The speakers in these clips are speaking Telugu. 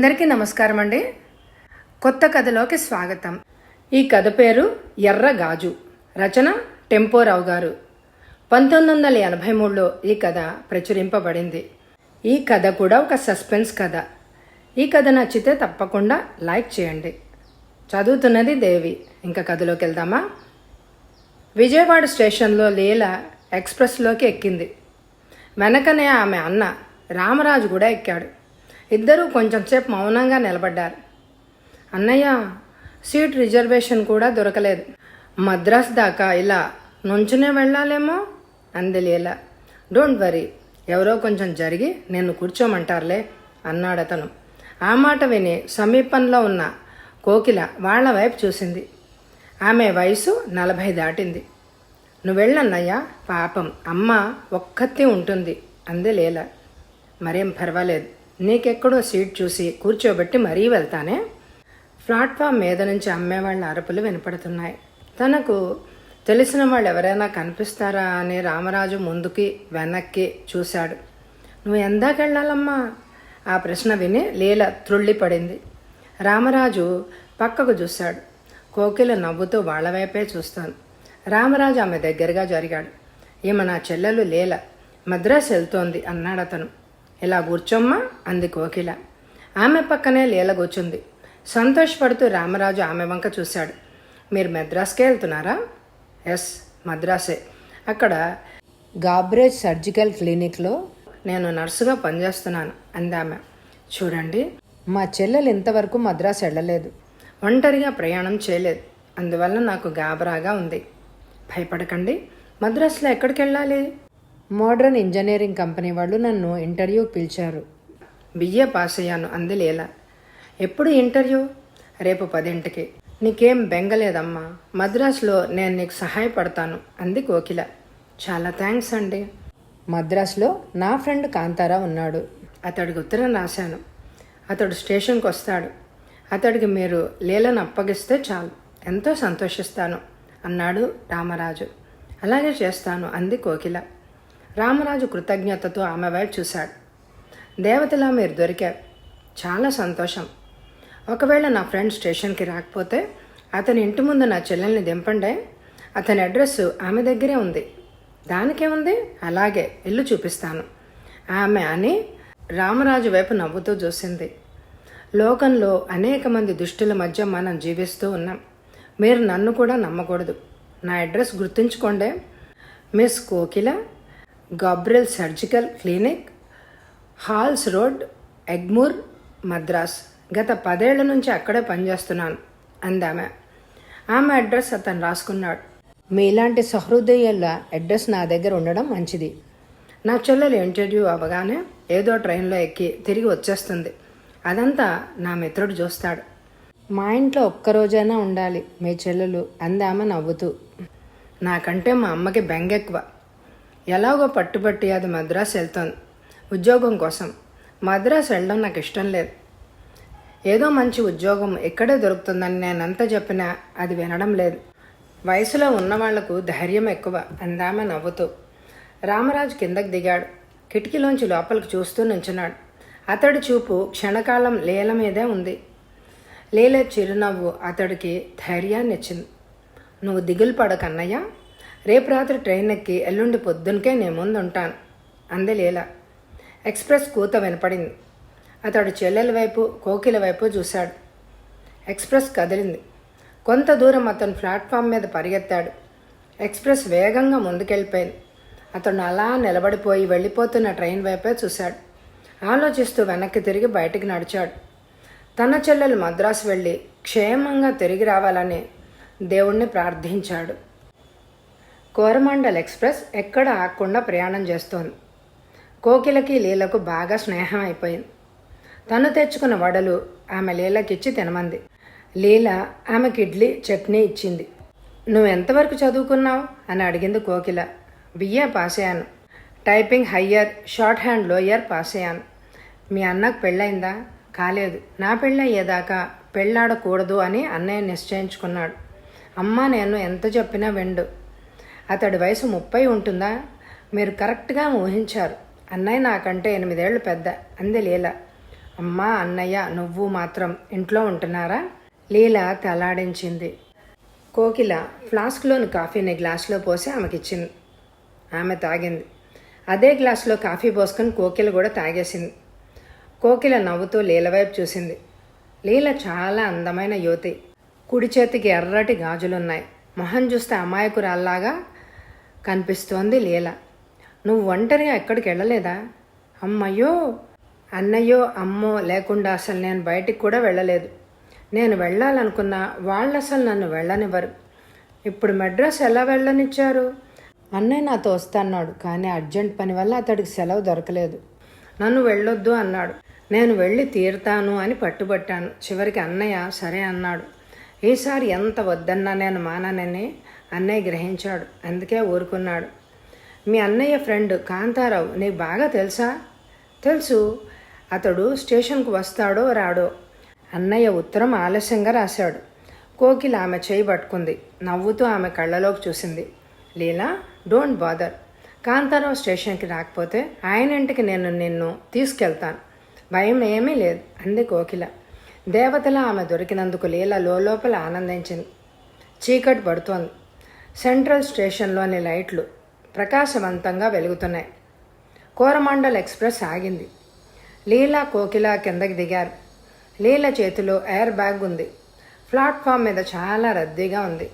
అందరికీ నమస్కారం అండి. కొత్త కథలోకి స్వాగతం. ఈ కథ పేరు ఎర్ర గాజు. రచన టెంపోరావు గారు. 1983లో ఈ కథ ప్రచురింపబడింది. ఈ కథ కూడా ఒక సస్పెన్స్ కథ. ఈ కథ నచ్చితే తప్పకుండా లైక్ చేయండి. చదువుతున్నది దేవి. ఇంకా కథలోకి వెళ్దామా? విజయవాడ స్టేషన్లో లీల ఎక్స్ప్రెస్లోకి ఎక్కింది. వెనకనే ఆమె అన్న రామరాజు కూడా ఎక్కాడు. ఇద్దరూ కొంచెంసేపు మౌనంగా నిలబడ్డారు. అన్నయ్య, సీట్ రిజర్వేషన్ కూడా దొరకలేదు. మద్రాస్ దాకా ఇలా నుంచునే వెళ్ళాలేమో అంది లీల. డోంట్ వరీ, ఎవరో కొంచెం జరిగి నిన్ను కూర్చోమంటారులే అన్నాడతను. ఆ మాట విని సమీపంలో ఉన్న కోకిల వాళ్ల వైపు చూసింది. ఆమె వయసు 40 దాటింది. నువ్వెళ్ళన్నయ్యా, పాపం అమ్మ ఒక్కతే ఉంటుంది అంది లీల. మరేం పర్వాలేదు, నీకెక్కడో సీట్ చూసి కూర్చోబెట్టి మరీ వెళ్తానే. ప్లాట్ఫామ్ మీద నుంచి అమ్మేవాళ్ళ అరుపులు వినపడుతున్నాయి. తనకు తెలిసిన వాళ్ళు ఎవరైనా కనిపిస్తారా అని రామరాజు ముందుకి వెనక్కి చూశాడు. నువ్వు ఎందాకెళ్ళాలమ్మా? ఆ ప్రశ్న విని లీల త్రుళ్ళిపడింది. రామరాజు పక్కకు చూశాడు. కోకిల నవ్వుతూ వాళ్ళ వైపే చూస్తాను. రామరాజు ఆమె దగ్గరగా జరిగాడు. ఈమె నా చెల్లెలు లీల, మద్రాసు వెళ్తోంది అన్నాడతను. ఇలా కూర్చోమ్మా అంది కోకిల. ఆమె పక్కనే లీల కూర్చుంది. సంతోషపడుతూ రామరాజు ఆమె వంక చూశాడు. మీరు మద్రాస్కే వెళ్తున్నారా? ఎస్, మద్రాసే. అక్కడ గాబ్రేజ్ సర్జికల్ క్లినిక్లో నేను నర్సుగా పనిచేస్తున్నాను అంది ఆమె. చూడండి, మా చెల్లెలు ఇంతవరకు మద్రాసు వెళ్ళలేదు, ఒంటరిగా ప్రయాణం చేయలేదు. అందువల్ల నాకు గాబరాగా ఉంది. భయపడకండి. మద్రాసులో ఎక్కడికి వెళ్ళాలి? మోడర్న్ ఇంజనీరింగ్ కంపెనీ వాళ్ళు నన్ను ఇంటర్వ్యూకి పిలిచారు. బిఏ పాస్ అయ్యాను అంది లీల. ఎప్పుడు ఇంటర్వ్యూ? రేపు 10ంటికి. నీకేం బెంగలేదమ్మా, మద్రాసులో నేను నీకు సహాయపడతాను అంది కోకిల. చాలా థ్యాంక్స్ అండి. మద్రాసులో నా ఫ్రెండ్ కాంతారా ఉన్నాడు. అతడికి ఉత్తరం రాశాను. అతడు స్టేషన్కి వస్తాడు. అతడికి మీరు లీలను అప్పగిస్తే చాలు, ఎంతో సంతోషిస్తాను అన్నాడు రామరాజు. అలాగే చేస్తాను అంది కోకిల. రామరాజు కృతజ్ఞతతో ఆమె వైపు చూశాడు. దేవతలా మీరు దొరికారు, చాలా సంతోషం. ఒకవేళ నా ఫ్రెండ్ స్టేషన్కి రాకపోతే అతని ఇంటి ముందు నా చెల్లెల్ని దింపండే. అతని అడ్రస్ ఆమె దగ్గరే ఉంది. దానికేముంది, అలాగే ఇల్లు చూపిస్తాను ఆమె అని రామరాజు వైపు నవ్వుతూ చూసింది. లోకంలో అనేక మంది దుష్టుల మధ్య మనం జీవిస్తూ ఉన్నాం. మీరు నన్ను కూడా నమ్మకూడదు. నా అడ్రస్ గుర్తుంచుకోండి. మిస్ కోకిల, Gabriel surgical clinic, halls road, Egmore, Madras. గత 10 ఏళ్ల నుంచి అక్కడే పనిచేస్తున్నాను అందామె. ఆమె అడ్రస్ అతను రాసుకున్నాడు. మీలాంటి సహృదయుల అడ్రస్ నా దగ్గర ఉండడం మంచిది. నా చెల్లెలు ఇంటర్వ్యూ అవ్వగానే ఏదో ట్రైన్లో ఎక్కి తిరిగి వచ్చేస్తుంది. అదంతా నా మిత్రుడు చూస్తాడు. మా ఇంట్లో ఒక్కరోజైనా ఉండాలి మీ చెల్లెలు అందామె నవ్వుతూ. నాకంటే మా అమ్మకి బెంగెక్కువ. ఎలాగో పట్టుబట్టి అది మద్రాసు వెళ్తోంది ఉద్యోగం కోసం. మద్రాసు వెళ్ళడం నాకు ఇష్టం లేదు. ఏదో మంచి ఉద్యోగం ఇక్కడే దొరుకుతుందని నేనంత చెప్పినా అది వినడం లేదు. వయసులో ఉన్నవాళ్లకు ధైర్యం ఎక్కువ అందామె నవ్వుతూ. రామరాజు కిందకి దిగాడు. కిటికీలోంచి లోపలికి చూస్తూ నుంచున్నాడు. అతడి చూపు క్షణకాలం లీల మీదే ఉంది. లీల చిరునవ్వు అతడికి ధైర్యాన్ని ఇచ్చింది. నువ్వు దిగులు పడకన్నయ్య, రేపు రాత్రి ట్రైన్ ఎక్కి ఎల్లుండి పొద్దునకే నేను ముందు ఉంటాను అంది లీల. ఎక్స్ప్రెస్ కూత వినపడింది. అతడు చెల్లెల వైపు కోకిల వైపు చూశాడు. ఎక్స్ప్రెస్ కదిలింది. కొంత దూరం అతను ప్లాట్ఫామ్ మీద పరిగెత్తాడు. ఎక్స్ప్రెస్ వేగంగా ముందుకెళ్ళిపోయింది. అతను అలా నిలబడిపోయి వెళ్ళిపోతున్న ట్రైన్ వైపే చూశాడు. ఆలోచిస్తూ వెనక్కి తిరిగి బయటికి నడిచాడు. తన చెల్లెలు మద్రాసు వెళ్ళి క్షేమంగా తిరిగి రావాలని దేవుణ్ణి ప్రార్థించాడు. కోరమాండల్ ఎక్స్ప్రెస్ ఎక్కడ ఆగకుండా ప్రయాణం చేస్తోంది. కోకిలకి లీలకు బాగా స్నేహం అయిపోయింది. తను తెచ్చుకున్న వడలు ఆమె లీలకిచ్చి తినమంది. లీల ఆమెకి ఇడ్లీ చట్నీ ఇచ్చింది. నువ్వు ఎంతవరకు చదువుకున్నావు అని అడిగింది కోకిల. బిఏ పాస్ అయ్యాను. Typing higher, short hand lower pass అయ్యాను. మీ అన్నకు పెళ్ళయిందా? కాలేదు. నా పెళ్ళయ్యేదాకా పెళ్ళాడకూడదు అని అన్నయ్య నిశ్చయించుకున్నాడు. అమ్మ నేను ఎంత చెప్పినా వెండు. అతడి వయసు 30 ఉంటుందా? మీరు కరెక్ట్గా ఊహించారు. అన్నయ్య నాకంటే 8 ఏళ్ళు పెద్ద అంది లీల. అమ్మా అన్నయ్య నువ్వు మాత్రం ఇంట్లో ఉంటున్నారా? లీల తలాడించింది. కోకిల ఫ్లాస్క్లోని కాఫీని గ్లాసులో పోసి ఆమెకిచ్చింది. ఆమె తాగింది. అదే గ్లాసులో కాఫీ పోసుకొని కోకిల కూడా తాగేసింది. కోకిల నవ్వుతూ లీల వైపు చూసింది. లీల చాలా అందమైన యువతి. కుడి చేతికి ఎర్రటి గాజులున్నాయి. మొహం చూస్తే అమాయకురాల్లాగా కనిపిస్తోంది లీల. నువ్వు ఒంటరిగా ఎక్కడికి వెళ్ళలేదా? అమ్మయ్యో, అన్నయ్యో అమ్మో లేకుండా అసలు నేను బయటికి కూడా వెళ్ళలేదు. నేను వెళ్ళాలనుకున్నా వాళ్ళు అసలు నన్ను వెళ్ళనివ్వరు. ఇప్పుడు మెడ్రాస్ ఎలా వెళ్ళనిచ్చారు? అన్నయ్య నాతో వస్తాన్నాడు, కానీ అర్జెంట్ పని వల్ల అతడికి సెలవు దొరకలేదు. నన్ను వెళ్ళొద్దు అన్నాడు. నేను వెళ్ళి తీరుతాను అని పట్టుబట్టాను. చివరికి అన్నయ్య సరే అన్నాడు. ఈసారి ఎంత వద్దన్నా నేను మాననని అన్నయ్య గ్రహించాడు. అందుకే ఊరుకున్నాడు. మీ అన్నయ్య ఫ్రెండ్ కాంతారావు నీకు బాగా తెలుసా? తెలుసు. అతడు స్టేషన్కు వస్తాడో రాడో. అన్నయ్య ఉత్తరం ఆలస్యంగా రాశాడు. కోకిల ఆమె చేయి పట్టుకుంది. నవ్వుతూ ఆమె కళ్ళలోకి చూసింది. లీలా, డోంట్ బాదర్. కాంతారావు స్టేషన్కి రాకపోతే ఆయన ఇంటికి నేను నిన్ను తీసుకెళ్తాను. భయం ఏమీ లేదు అంది కోకిల. దేవతలా ఆమె దొరికినందుకు లీల లోపల ఆనందించింది. చీకటి పడుతోంది. సెంట్రల్ స్టేషన్లోని లైట్లు ప్రకాశవంతంగా వెలుగుతున్నాయి. కోరమాండల్ ఎక్స్ప్రెస్ ఆగింది. లీలా కోకిల కిందకి దిగారు. లీల చేతిలో ఎయిర్ బ్యాగ్ ఉంది. ప్లాట్ఫామ్ మీద చాలా రద్దీగా ఉంది.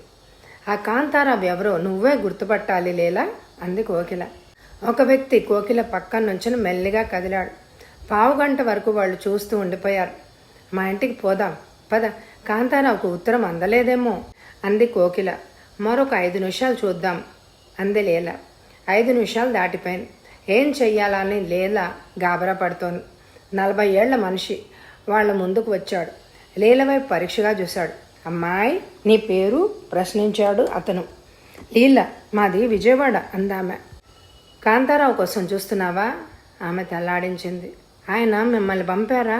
ఆ కాంతారావు ఎవరో నువ్వే గుర్తుపట్టాలి లీలా అంది కోకిల. ఒక వ్యక్తి కోకిల పక్కన నుంచి మెల్లిగా కదిలాడు. పావుగంట వరకు వాళ్ళు చూస్తూ ఉండిపోయారు. మా ఇంటికి పోదాం పద, కాంతారావుకు ఉత్తరం అందలేదేమో అంది కోకిల. మరొక 5 నిమిషాలు చూద్దాం అంది లీల. 5 నిమిషాలు దాటిపోయింది. ఏం చెయ్యాలని లీల గాబరా పడుతోంది. 40 ఏళ్ల మనిషి వాళ్ళ ముందుకు వచ్చాడు. లీల వైపు పరీక్షగా చూశాడు. అమ్మాయి నీ పేరు ప్రశ్నించాడు అతను. లీల, మాది విజయవాడ అందామె. కాంతారావు కోసం చూస్తున్నావా? ఆమె తల్లాడించింది. ఆయన మిమ్మల్ని పంపారా?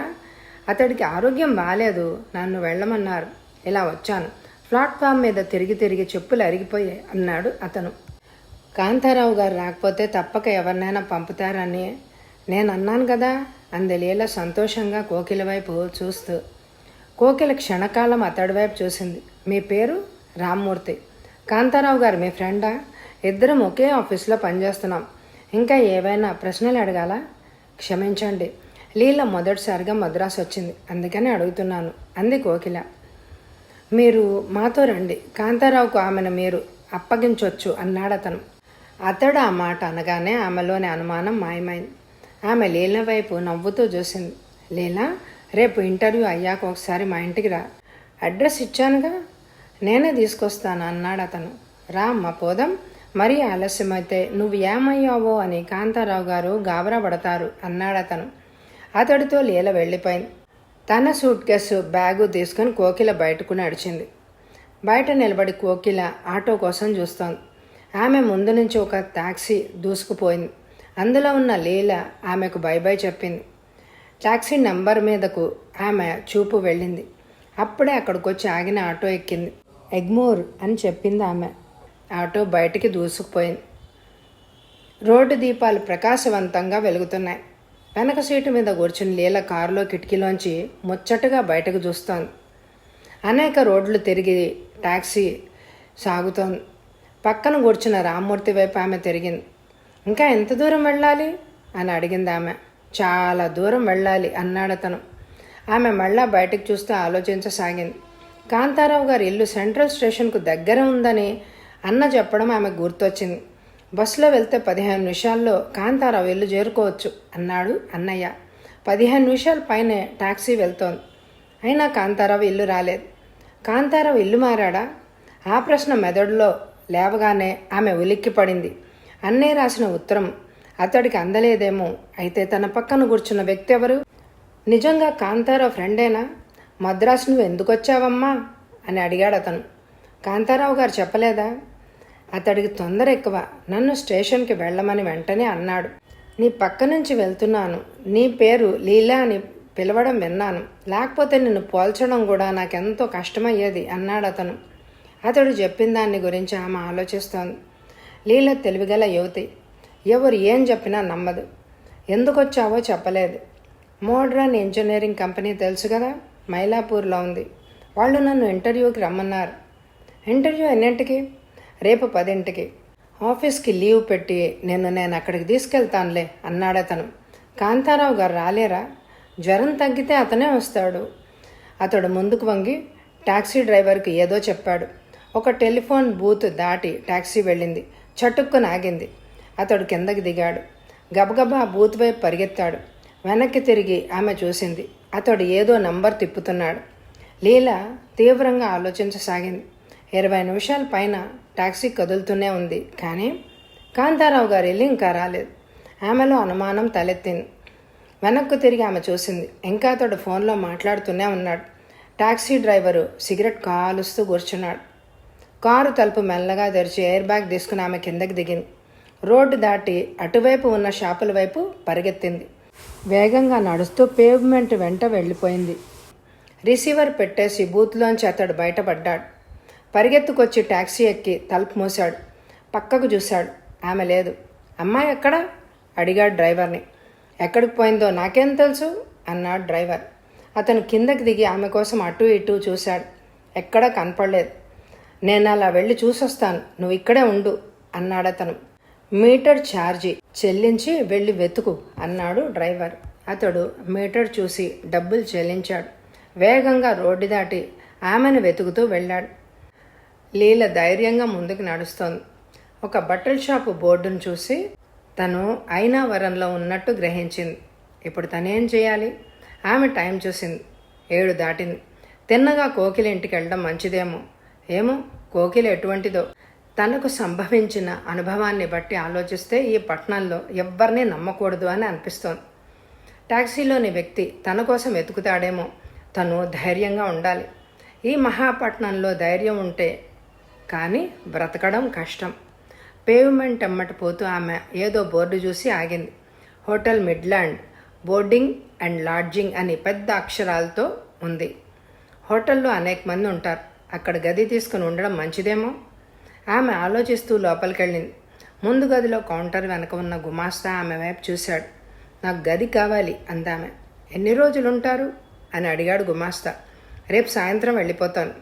అతడికి ఆరోగ్యం బాగాలేదు, నన్ను వెళ్ళమన్నారు. ఇలా వచ్చాను. ప్లాట్ఫామ్ మీద తిరిగి తిరిగి చెప్పులు అరిగిపోయాయి అన్నాడు అతను. కాంతారావు గారు రాకపోతే తప్పక ఎవరినైనా పంపుతారని నేను అన్నాను కదా అంది లీల సంతోషంగా కోకిల వైపు చూస్తూ. కోకిల క్షణకాలం అతడి వైపు చూసింది. మీ పేరు? రామ్మూర్తి. కాంతారావు గారు మీ ఫ్రెండా? ఇద్దరం ఒకే ఆఫీస్లో పనిచేస్తున్నాం. ఇంకా ఏవైనా ప్రశ్నలు అడగాలా? క్షమించండి, లీల మొదటిసారిగా మద్రాసు వచ్చింది, అందుకని అడుగుతున్నాను అంది కోకిల. మీరు మాతో రండి, కాంతారావుకు ఆమెను మీరు అప్పగించవచ్చు అన్నాడు అతను. అతడు ఆ మాట అనగానే ఆమెలోని అనుమానం మాయమైంది. ఆమె లీల వైపు నవ్వుతూ చూసింది. లీలా, రేపు ఇంటర్వ్యూ అయ్యాక ఒకసారి మా ఇంటికి రా. అడ్రస్ ఇచ్చానుగా, నేనే తీసుకొస్తాను అన్నాడు అతను. రా అమ్మ పోదాం. మరీ ఆలస్యమైతే నువ్వు ఏమయ్యావో అని కాంతారావు గారు గాబరా పడతారు అన్నాడు అతను. అతడితో లీల వెళ్ళిపోయింది. తన సూట్ కేసు బ్యాగు తీసుకొని కోకిల బయటకు నడిచింది. బయట నిలబడి కోకిల ఆటో కోసం చూస్తోంది. ఆమె ముందు నుంచి ఒక టాక్సీ దూసుకుపోయింది. అందులో ఉన్న లీల ఆమెకు బై బై చెప్పింది. టాక్సీ నెంబర్ మీదకు ఆమె చూపు వెళ్ళింది. అప్పుడే అక్కడికి వచ్చి ఆగిన ఆటో ఎక్కింది. ఎగ్మోర్ అని చెప్పింది ఆమె. ఆటో బయటికి దూసుకుపోయింది. రోడ్డు దీపాలు ప్రకాశవంతంగా వెలుగుతున్నాయి. వెనక సీటు మీద కూర్చుని లీల కారులో కిటికీలోంచి ముచ్చటగా బయటకు చూస్తోంది. అనేక రోడ్లు తిరిగి టాక్సీ సాగుతోంది. పక్కన కూర్చున్న రామ్మూర్తి వైపు ఆమె తిరిగింది. ఇంకా ఎంత దూరం వెళ్ళాలి అని అడిగింది ఆమె. చాలా దూరం వెళ్ళాలి అన్నాడు అతను. ఆమె మళ్ళా బయటకు చూస్తూ ఆలోచించసాగింది. కాంతారావు గారి ఇల్లు సెంట్రల్ స్టేషన్కు దగ్గర ఉందని అన్న చెప్పడం ఆమెకు గుర్తొచ్చింది. బస్సులో వెళ్తే 15 నిమిషాల్లో కాంతారావు ఇల్లు చేరుకోవచ్చు అన్నాడు అన్నయ్య. 15 నిమిషాల పైనే టాక్సీ వెళ్తోంది. అయినా కాంతారావు ఇల్లు రాలేదు. కాంతారావు ఇల్లు మారాడా? ఆ ప్రశ్న మెదడులో లేవగానే ఆమె ఉలిక్కిపడింది. అన్నయ్య రాసిన ఉత్తరం అతడికి అందలేదేమో. అయితే తన పక్కన కూర్చున్న వ్యక్తి ఎవరు? నిజంగా కాంతారావు ఫ్రెండేనా? మద్రాసు నువ్వు ఎందుకు వచ్చావమ్మా అని అడిగాడు అతను. కాంతారావు గారు చెప్పలేదా? అతడికి తొందర ఎక్కువ. నన్ను స్టేషన్కి వెళ్ళమని వెంటనే అన్నాడు. నీ పక్క నుంచి వెళ్తున్నాను, నీ పేరు లీలా అని పిలవడం విన్నాను. లేకపోతే నిన్ను పోల్చడం కూడా నాకెంతో కష్టమయ్యేది అన్నాడు అతను. అతడు చెప్పిన దాన్ని గురించి ఆమె ఆలోచిస్తోంది. లీల తెలివిగల యువతి. ఎవరు ఏం చెప్పినా నమ్మదు. ఎందుకొచ్చావో చెప్పలేదు. మోడ్రన్ ఇంజనీరింగ్ కంపెనీ తెలుసు కదా, మైలాపూర్లో ఉంది. వాళ్ళు నన్ను ఇంటర్వ్యూకి రమ్మన్నారు. ఇంటర్వ్యూ ఎన్నింటికి? రేపు 10ంటికి. ఆఫీస్కి లీవ్ పెట్టి నేను అక్కడికి తీసుకెళ్తానులే అన్నాడతను. కాంతారావు గారు రాలేరా? జ్వరం తగ్గితే అతనే వస్తాడు. అతడు ముందుకు వంగి టాక్సీ డ్రైవర్కి ఏదో చెప్పాడు. ఒక టెలిఫోన్ బూత్ దాటి టాక్సీ వెళ్ళింది. చటుక్కున ఆగింది. అతడు కిందకి దిగాడు. గబగబా బూత్ వైపు పరిగెత్తాడు. వెనక్కి తిరిగి ఆమె చూసింది. అతడు ఏదో నంబర్ తిప్పుతున్నాడు. లీల తీవ్రంగా ఆలోచించసాగింది. 20 నిమిషాల పైన టాక్సీ కదులుతూనే ఉంది. కానీ కాంతారావు గారు వెళ్ళి ఇంకా రాలేదు. ఆమెలో అనుమానం తలెత్తింది. వెనక్కు తిరిగి ఆమె చూసింది. ఇంకా అతడు ఫోన్లో మాట్లాడుతూనే ఉన్నాడు. టాక్సీ డ్రైవరు సిగరెట్ కాలుస్తూ కూర్చున్నాడు. కారు తలుపు మెల్లగా తెరిచి ఎయిర్ బ్యాగ్ తీసుకుని ఆమె కిందకి దిగింది. రోడ్డు దాటి అటువైపు ఉన్న షాపుల వైపు పరిగెత్తింది. వేగంగా నడుస్తూ పేవ్మెంట్ వెంట వెళ్ళిపోయింది. రిసీవర్ పెట్టేసి బూత్లోంచి అతడు బయటపడ్డాడు. పరిగెత్తుకొచ్చి టాక్సీ ఎక్కి తలుపు మూశాడు. పక్కకు చూశాడు. ఆమె లేదు. అమ్మాయి ఎక్కడా అడిగాడు డ్రైవర్ని. ఎక్కడికి పోయిందో నాకేం తెలుసు అన్నాడు డ్రైవర్. అతను కిందకి దిగి ఆమె కోసం అటు ఇటు చూశాడు. ఎక్కడా కనపడలేదు. నేను అలా వెళ్ళి చూసొస్తాను, నువ్వు ఇక్కడే ఉండు అన్నాడతను. మీటర్ ఛార్జీ చెల్లించి వెళ్ళి వెతుకు అన్నాడు డ్రైవర్. అతడు మీటర్ చూసి డబ్బులు చెల్లించాడు. వేగంగా రోడ్డు దాటి ఆమెను వెతుకుతూ వెళ్ళాడు. లీల ధైర్యంగా ముందుకు నడుస్తోంది. ఒక బట్టల షాపు బోర్డును చూసి తను ఐనావరంలో ఉన్నట్టు గ్రహించింది. ఇప్పుడు తనేం చేయాలి? ఆమె టైం చూసింది. 7 దాటింది. తిన్నగా కోకిల ఇంటికి వెళ్ళడం మంచిదేమో. ఏమో కోకిల ఎటువంటిదో. తనకు సంభవించిన అనుభవాన్ని బట్టి ఆలోచిస్తే ఈ పట్టణంలో ఎవ్వరినీ నమ్మకూడదు అని అనిపిస్తోంది. టాక్సీలోని వ్యక్తి తన కోసం వెతుకుతాడేమో. తను ధైర్యంగా ఉండాలి. ఈ మహాపట్నంలో ధైర్యం ఉంటే కానీ బ్రతకడం కష్టం. పేవ్మెంట్ ఎమ్మటి పోతూ ఆమె ఏదో బోర్డు చూసి ఆగింది. Hotel Midland boarding and lodging అని పెద్ద అక్షరాలతో ఉంది. హోటల్లో అనేక మంది ఉంటారు. అక్కడ గది తీసుకుని ఉండడం మంచిదేమో. ఆమె ఆలోచిస్తూ లోపలికెళ్ళింది. ముందు గదిలో కౌంటర్ వెనక ఉన్న గుమాస్తా ఆమె వైపు చూశాడు. నాకు గది కావాలి అందామె. ఎన్ని రోజులు ఉంటారు అని అడిగాడు గుమాస్తా. రేపు సాయంత్రం వెళ్ళిపోతాను.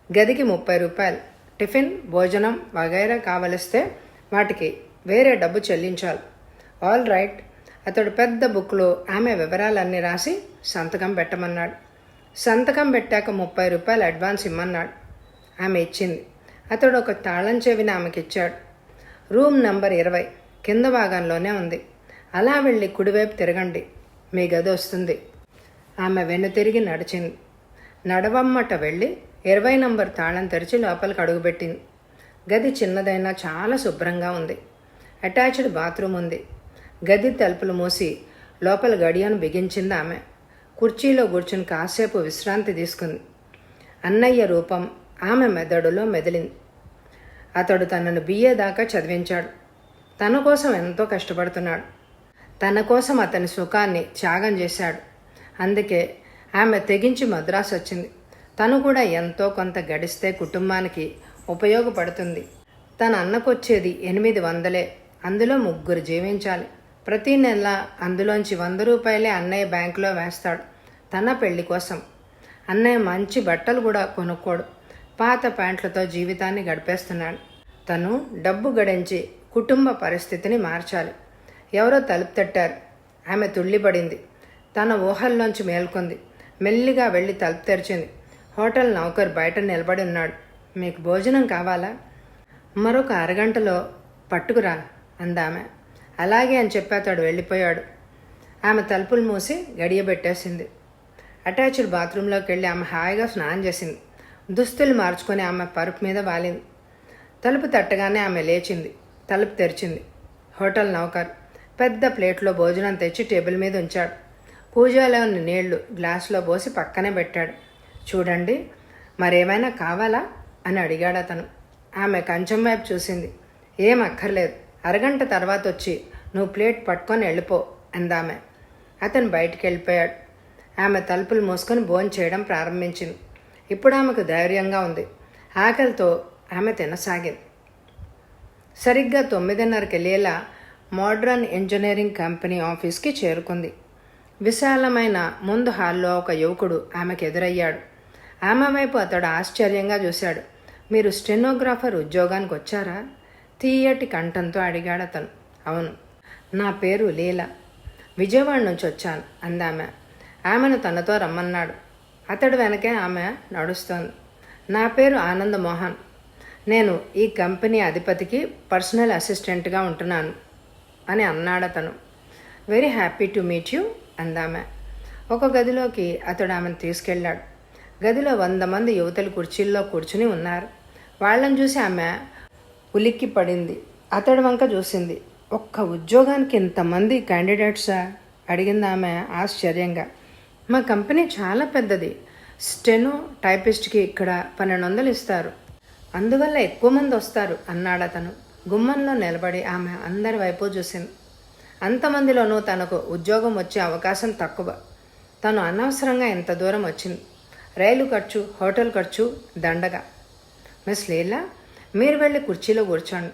గదికి 30 రూపాయలు. టిఫిన్ భోజనం వగైరా కావలిస్తే వాటికి వేరే డబ్బు చెల్లించాలి. All right. అతడు పెద్ద బుక్లో ఆమె వివరాలన్నీ రాసి సంతకం పెట్టమన్నాడు. సంతకం పెట్టాక 30 రూపాయలు అడ్వాన్స్ ఇమ్మన్నాడు. ఆమె ఇచ్చింది. అతడు ఒక తాళం చెవిని ఆమెకిచ్చాడు. రూమ్ నంబర్ 20 కింద భాగంలోనే ఉంది. అలా వెళ్ళి కుడివైపు తిరగండి, మీ గది వస్తుంది. ఆమె వెనుతిరిగి నడిచింది. నడవమ్మట వెళ్ళి 20 నంబర్ తాళం తెరిచి లోపలికి అడుగుపెట్టింది. గది చిన్నదైనా చాలా శుభ్రంగా ఉంది. అటాచ్డ్ బాత్రూమ్ ఉంది. గది తలుపులు మూసి లోపల గడియను బిగించింది ఆమె. కుర్చీలో కూర్చుని కాసేపు విశ్రాంతి తీసుకుంది. అన్నయ్య రూపం ఆమె మెదడులో మెదిలింది. అతడు తనను BA దాకా చదివించాడు. తన కోసం ఎంతో కష్టపడుతున్నాడు. తన కోసం అతని సుఖాన్ని త్యాగం చేశాడు. అందుకే ఆమె తెగించి మద్రాసు వచ్చింది. తను కూడా ఎంతో కొంత గడిస్తే కుటుంబానికి ఉపయోగపడుతుంది. తన అన్నకొచ్చేది 800. అందులో 3 జీవించాలి. ప్రతి నెల అందులోంచి 100 రూపాయలే అన్నయ్య బ్యాంకులో వేస్తాడు తన పెళ్లి కోసం. అన్నయ్య మంచి బట్టలు కూడా కొనుక్కోడు. పాత ప్యాంట్లతో జీవితాన్ని గడిపేస్తున్నాడు. తను డబ్బు గడించి కుటుంబ పరిస్థితిని మార్చాలి. ఎవరో తలుపు తట్టారు. ఆమె తుళ్ళిపడింది. తన ఊహల్లోంచి మేల్కొంది. మెల్లిగా వెళ్ళి తలుపు తెరిచింది. హోటల్ నౌకర్ బయట నిలబడి ఉన్నాడు. మీకు భోజనం కావాలా? మరొక అరగంటలో పట్టుకురా అందామె. అలాగే అని చెప్పి అతడు వెళ్ళిపోయాడు. ఆమె తలుపులు మూసి గడియబెట్టేసింది. అటాచ్డ్ బాత్రూంలోకి వెళ్ళి ఆమె హాయిగా స్నానం చేసింది. దుస్తులు మార్చుకొని ఆమె పరుపు మీద వాలింది. తలుపు తట్టగానే ఆమె లేచింది. తలుపు తెరిచింది. హోటల్ నౌకర్ పెద్ద ప్లేట్లో భోజనం తెచ్చి టేబుల్ మీద ఉంచాడు. కూజాలోని నీళ్లు గ్లాసులో పోసి పక్కనే పెట్టాడు. చూడండి, మరేమైనా కావాలా అని అడిగాడు అతను. ఆమె కంచం వైపు చూసింది. ఏం అక్కర్లేదు, అరగంట తర్వాత వచ్చి నువ్వు ప్లేట్ పట్టుకొని వెళ్ళిపో అందామె. అతను బయటికి వెళ్ళిపోయాడు. ఆమె తలుపులు మూసుకొని భోజనం చేయడం ప్రారంభించింది. ఇప్పుడు ఆమెకు ధైర్యంగా ఉంది. ఆకలితో ఆమె తినసాగింది. సరిగ్గా 9:30కి లీలా మోడ్రన్ ఇంజనీరింగ్ కంపెనీ ఆఫీస్కి చేరుకుంది. విశాలమైన ముందు హాల్లో ఒక యువకుడు ఆమెకు ఎదురయ్యాడు. ఆమె వైపు అతడు ఆశ్చర్యంగా చూశాడు. మీరు స్టెనోగ్రాఫర్ ఉద్యోగానికి వచ్చారా? తీయటి కంఠంతో అడిగాడు అతను. అవును, నా పేరు లీల, విజయవాడ నుంచి వచ్చాను అందామె. ఆమెను తనతో రమ్మన్నాడు. అతడు వెనకే ఆమె నడుస్తోంది. నా పేరు ఆనంద్ మోహన్, నేను ఈ కంపెనీ అధిపతికి పర్సనల్ అసిస్టెంట్గా ఉంటున్నాను అని అన్నాడతను. Very happy to meet you అందామె. ఒక గదిలోకి అతడు ఆమెను తీసుకెళ్ళాడు. గదిలో 100 మంది యువతలు కుర్చీల్లో కూర్చుని ఉన్నారు. వాళ్ళని చూసి ఆమె ఉలిక్కి పడింది. అతడి వంక చూసింది. ఒక్క ఉద్యోగానికి ఇంతమంది క్యాండిడేట్సా అడిగింది ఆమె ఆశ్చర్యంగా. మా కంపెనీ చాలా పెద్దది. స్టెనో టైపిస్ట్కి ఇక్కడ 1200 ఇస్తారు, అందువల్ల ఎక్కువ మంది వస్తారు అన్నాడు అతను. గుమ్మంలో నిలబడి ఆమె అందరి వైపు చూసింది. అంతమందిలోనూ తనకు ఉద్యోగం వచ్చే అవకాశం తక్కువ. తను అనవసరంగా ఇంత దూరం వచ్చింది. రైలు ఖర్చు, హోటల్ ఖర్చు దండగా. మిస్ లీలా, మీరు వెళ్ళి కుర్చీలో కూర్చోండి.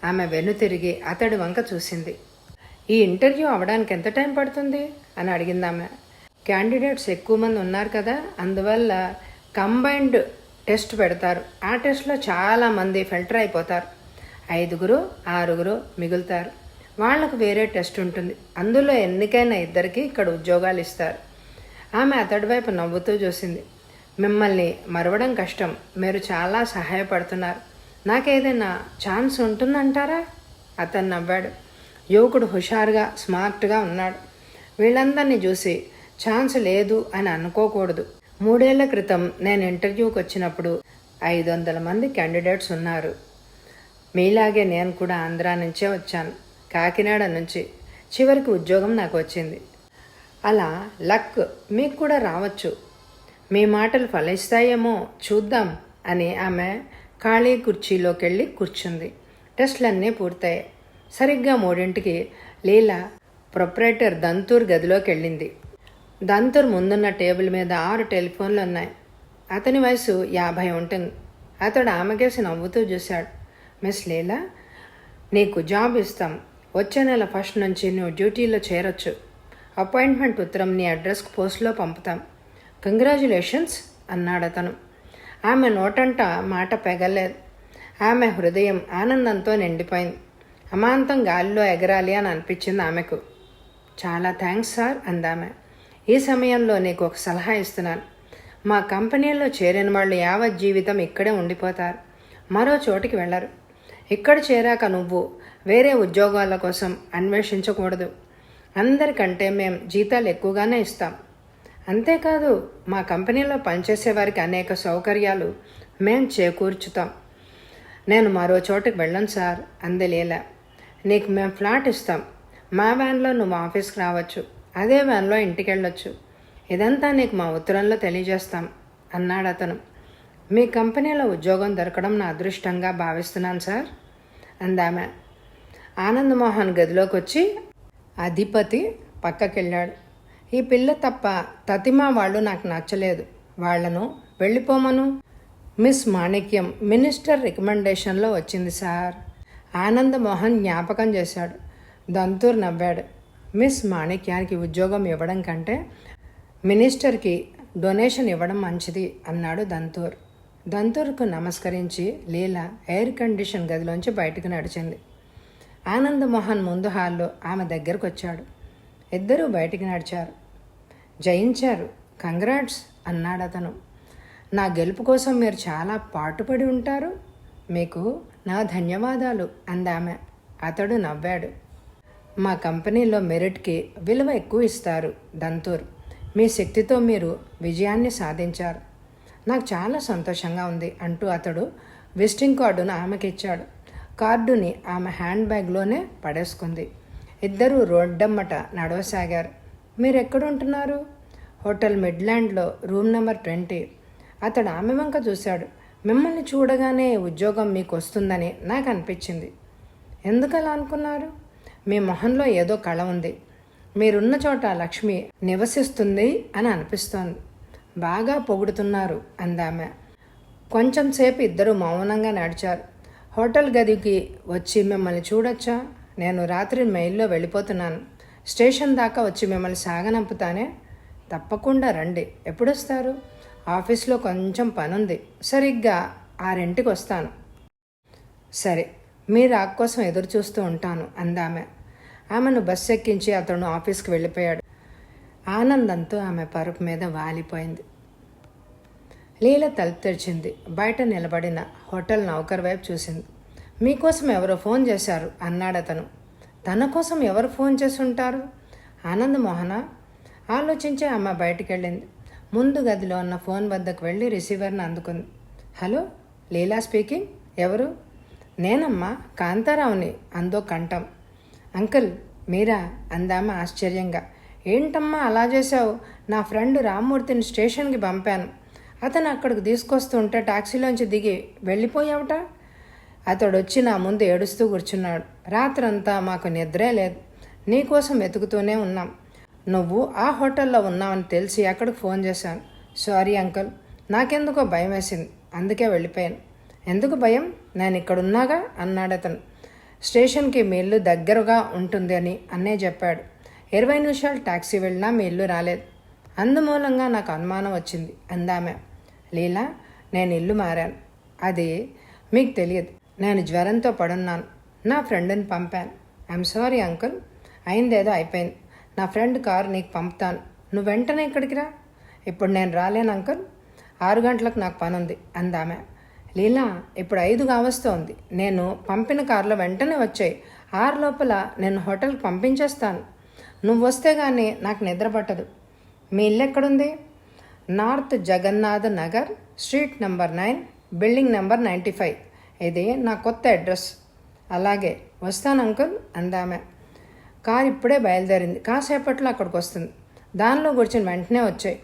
ఆమె వెన్నుతిరిగి అతడి వంక చూసింది. ఈ ఇంటర్వ్యూ అవ్వడానికి ఎంత టైం పడుతుంది అని అడిగింది ఆమె. క్యాండిడేట్స్ ఎక్కువ మంది ఉన్నారు కదా, అందువల్ల కంబైన్డ్ టెస్ట్ పెడతారు. ఆ టెస్ట్లో చాలామంది ఫిల్టర్ అయిపోతారు. 5, 6 మిగులుతారు. వాళ్లకు వేరే టెస్ట్ ఉంటుంది. అందులో ఎన్నికైన 2కి ఇక్కడ ఉద్యోగాలు ఇస్తారు. ఆమె అతడి వైపు నవ్వుతూ చూసింది. మిమ్మల్ని మరవడం కష్టం, మీరు చాలా సహాయపడుతున్నారు. నాకేదైనా ఛాన్స్ ఉంటుందంటారా? అతను నవ్వాడు. యువకుడు హుషారుగా స్మార్ట్గా ఉన్నాడు. వీళ్ళందరినీ చూసి ఛాన్స్ లేదు అని అనుకోకూడదు. 3 ఏళ్ల క్రితం నేను ఇంటర్వ్యూకి వచ్చినప్పుడు 500 మంది క్యాండిడేట్స్ ఉన్నారు. మీలాగే నేను కూడా ఆంధ్రా నుంచే వచ్చాను, కాకినాడ నుంచి. చివరికి ఉద్యోగం నాకు వచ్చింది. అలా లక్ మీకు కూడా రావచ్చు. మీ మాటలు ఫలిస్తాయేమో చూద్దాం అని ఆమె ఖాళీ కుర్చీలోకి వెళ్ళి కూర్చుంది. టెస్టులన్నీ పూర్తయ్యాయి. సరిగ్గా 3ంటికి లీలా ప్రొపరేటర్ దంతూర్ గదిలోకి వెళ్ళింది. దంతూర్ ముందున్న టేబుల్ మీద 6 టెలిఫోన్లు ఉన్నాయి. అతని వయసు 50 ఉంటుంది. అతడు ఆమెకేసి నవ్వుతూ చూశాడు. మిస్ లీలా, నీకు జాబ్ ఇస్తాం. వచ్చే నెల 1 నుంచి నువ్వు డ్యూటీలో చేరొచ్చు. అపాయింట్మెంట్ ఉత్తరం నీ అడ్రస్కు పోస్ట్లో పంపుతాం. కంగ్రాచ్యులేషన్స్ అన్నాడతను. ఆమె నోటంట మాట పెగలేదు. ఆమె హృదయం ఆనందంతో నిండిపోయింది. అమాంతం గాలిలో ఎగరాలి అని అనిపించింది ఆమెకు. చాలా థ్యాంక్స్ సార్ అందామె. ఈ సమయంలో నీకు ఒక సలహా ఇస్తున్నాను. మా కంపెనీలో చేరిన వాళ్ళు యావత్ జీవితం ఇక్కడే ఉండిపోతారు, మరో చోటికి వెళ్ళరు. ఇక్కడ చేరాక నువ్వు వేరే ఉద్యోగాల కోసం అన్వేషించకూడదు. అందరికంటే మేము జీతాలు ఎక్కువగానే ఇస్తాం. అంతేకాదు మా కంపెనీలో పనిచేసే వారికి అనేక సౌకర్యాలు మేం చేకూర్చుతాం. నేను మరో చోటుకి వెళ్ళను సార్ అంది లీలా. నీకు మేము ఫ్లాట్ ఇస్తాం. మా వ్యాన్లో నువ్వు ఆఫీస్కి రావచ్చు, అదే వ్యాన్లో ఇంటికి వెళ్ళొచ్చు. ఇదంతా నీకు మా ఉత్తరంలో తెలియజేస్తాం అన్నాడు అతను. మీ కంపెనీలో ఉద్యోగం దొరకడం నా అదృష్టంగా భావిస్తున్నాను సార్ అందామె. ఆనంద్ మోహన్ గదిలోకి వచ్చి అధిపతి పక్కకెళ్ళాడు. ఈ పిల్ల తప్ప తతిమా వాళ్ళు నాకు నచ్చలేదు, వాళ్లను వెళ్ళిపోమను. మిస్ మాణిక్యం మినిస్టర్ రికమెండేషన్లో వచ్చింది సార్. ఆనంద్ మోహన్ జ్ఞాపకం చేశాడు. దంతూర్ నవ్వాడు. మిస్ మాణిక్యానికి ఉద్యోగం ఇవ్వడం కంటే మినిస్టర్కి డొనేషన్ ఇవ్వడం మంచిది అన్నాడు దంతూర్. దంతూర్కు నమస్కరించి లీలా ఎయిర్ కండిషన్ గదిలోంచి బయటకు నడిచింది. ఆనంద్ మోహన్ ముందు హాల్లో ఆమె దగ్గరకు వచ్చాడు. ఇద్దరూ బయటికి నడిచారు. జయించారు, కంగ్రాట్స్ అన్నాడు అతను. నా గెలుపు కోసం మీరు చాలా పాటుపడి ఉంటారు, మీకు నా ధన్యవాదాలు అందామె. అతడు నవ్వాడు. మా కంపెనీలో మెరిట్కి విలువ ఎక్కువ ఇస్తారు దంతూర్. మీ శక్తితో మీరు విజయాన్ని సాధించారు. నాకు చాలా సంతోషంగా ఉంది అంటూ అతడు విజిటింగ్ కార్డును ఆమెకి ఇచ్చాడు. కార్డుని ఆమె హ్యాండ్ బ్యాగ్లోనే పడేసుకుంది. ఇద్దరూ రోడ్డమ్మట నడవసాగారు. మీరెక్కడుంటున్నారు? హోటల్ మిడ్లాండ్లో రూమ్ నెంబర్ 20. అతడు ఆమె వంక చూశాడు. మిమ్మల్ని చూడగానే ఉద్యోగం మీకు వస్తుందని నాకు అనిపించింది. ఎందుకలా అనుకున్నారు? మీ మొహంలో ఏదో కళ ఉంది. మీరున్న చోట లక్ష్మి నివసిస్తుంది అని అనిపిస్తోంది. బాగా పొగుడుతున్నారు అందామె. కొంచెం సేపు ఇద్దరు మౌనంగా నడిచారు. హోటల్ గదికి వచ్చి మిమ్మల్ని చూడొచ్చా? నేను రాత్రి మెయిల్లో వెళ్ళిపోతున్నాను. స్టేషన్ దాకా వచ్చి మిమ్మల్ని సాగనంపుతానే. తప్పకుండా రండి. ఎప్పుడొస్తారు? ఆఫీస్లో కొంచెం పనుంది. సరిగ్గా 6ంటికి వస్తాను. సరే, మీ రాక కోసం ఎదురు చూస్తూ ఉంటాను అందామె. ఆమెను బస్సు ఎక్కించి అతను ఆఫీస్కి వెళ్ళిపోయాడు. ఆనందంతో ఆమె పరుపు మీద వాలిపోయింది. లీల తలుపు తెరిచింది. బయట నిలబడిన హోటల్ నౌకర్ వైపు చూసింది. మీకోసం ఎవరో ఫోన్ చేశారు అన్నాడతను. తన కోసం ఎవరు ఫోన్ చేసి ఉంటారు? ఆనంద్ మోహన ఆలోచించి ఆమె బయటికి వెళ్ళింది. ముందు గదిలో ఉన్న ఫోన్ వద్దకు వెళ్ళి రిసీవర్ని అందుకుంది. హలో, లీలా స్పీకింగ్. ఎవరు? నేనమ్మా, కాంతారావుని అందో కంఠం. అంకుల్ మీరా అందామా ఆశ్చర్యంగా. ఏంటమ్మా అలా చేశావు? నా ఫ్రెండ్ రామ్మూర్తిని స్టేషన్కి పంపాను. అతను అక్కడికి తీసుకొస్తుంటే టాక్సీలోంచి దిగి వెళ్ళిపోయావుట. అతడు వచ్చి నా ముందు ఏడుస్తూ కూర్చున్నాడు. రాత్రంతా మాకు నిద్రే లేదు. నీకోసం వెతుకుతూనే ఉన్నాం. నువ్వు ఆ హోటల్లో ఉన్నావని తెలిసి అక్కడికి ఫోన్ చేశాను. సారీ అంకుల్, నాకెందుకో భయం వేసింది, అందుకే వెళ్ళిపోయాను. ఎందుకు భయం? నేను ఇక్కడున్నాగా అన్నాడతను. స్టేషన్కి మీ ఇల్లు దగ్గరగా ఉంటుంది అని అన్నయ్య చెప్పాడు. 20 నిమిషాలు టాక్సీ వెళ్ళినా మీ ఇల్లు రాలేదు. అందుమూలంగా నాకు అనుమానం వచ్చింది అందామె. లీలా, నేను ఇల్లు మారాను. అది మీకు తెలియదు. నేను జ్వరంతో పడున్నాను. నా ఫ్రెండ్ని పంపాను. ఐఎమ్ సారీ అంకుల్, అయిందేదో అయిపోయింది. నా ఫ్రెండ్ కారు నీకు పంపుతాను. నువ్వు వెంటనే ఇక్కడికి రా. ఇప్పుడు నేను రాలేను అంకుల్, 6 గంటలకు నాకు పని ఉంది అందామె. లీలా, ఇప్పుడు 5 కావస్తోంది. నేను పంపిన కారులో వెంటనే వచ్చాయి. 6 లోపల నేను హోటల్కి పంపించేస్తాను. నువ్వు వస్తే కానీ నాకు నిద్ర పట్టదు. మీ ఇల్లు ఎక్కడుంది? North Jagannath Nagar, street number 9, building number 95. ఇది నా కొత్త అడ్రస్. అలాగే, వస్తాను అంకుల్ అందామె. కారు ఇప్పుడే బయలుదేరింది. కాసేపట్లో అక్కడికి వస్తుంది. దానిలో కూర్చొని వెంటనే వచ్చాయి.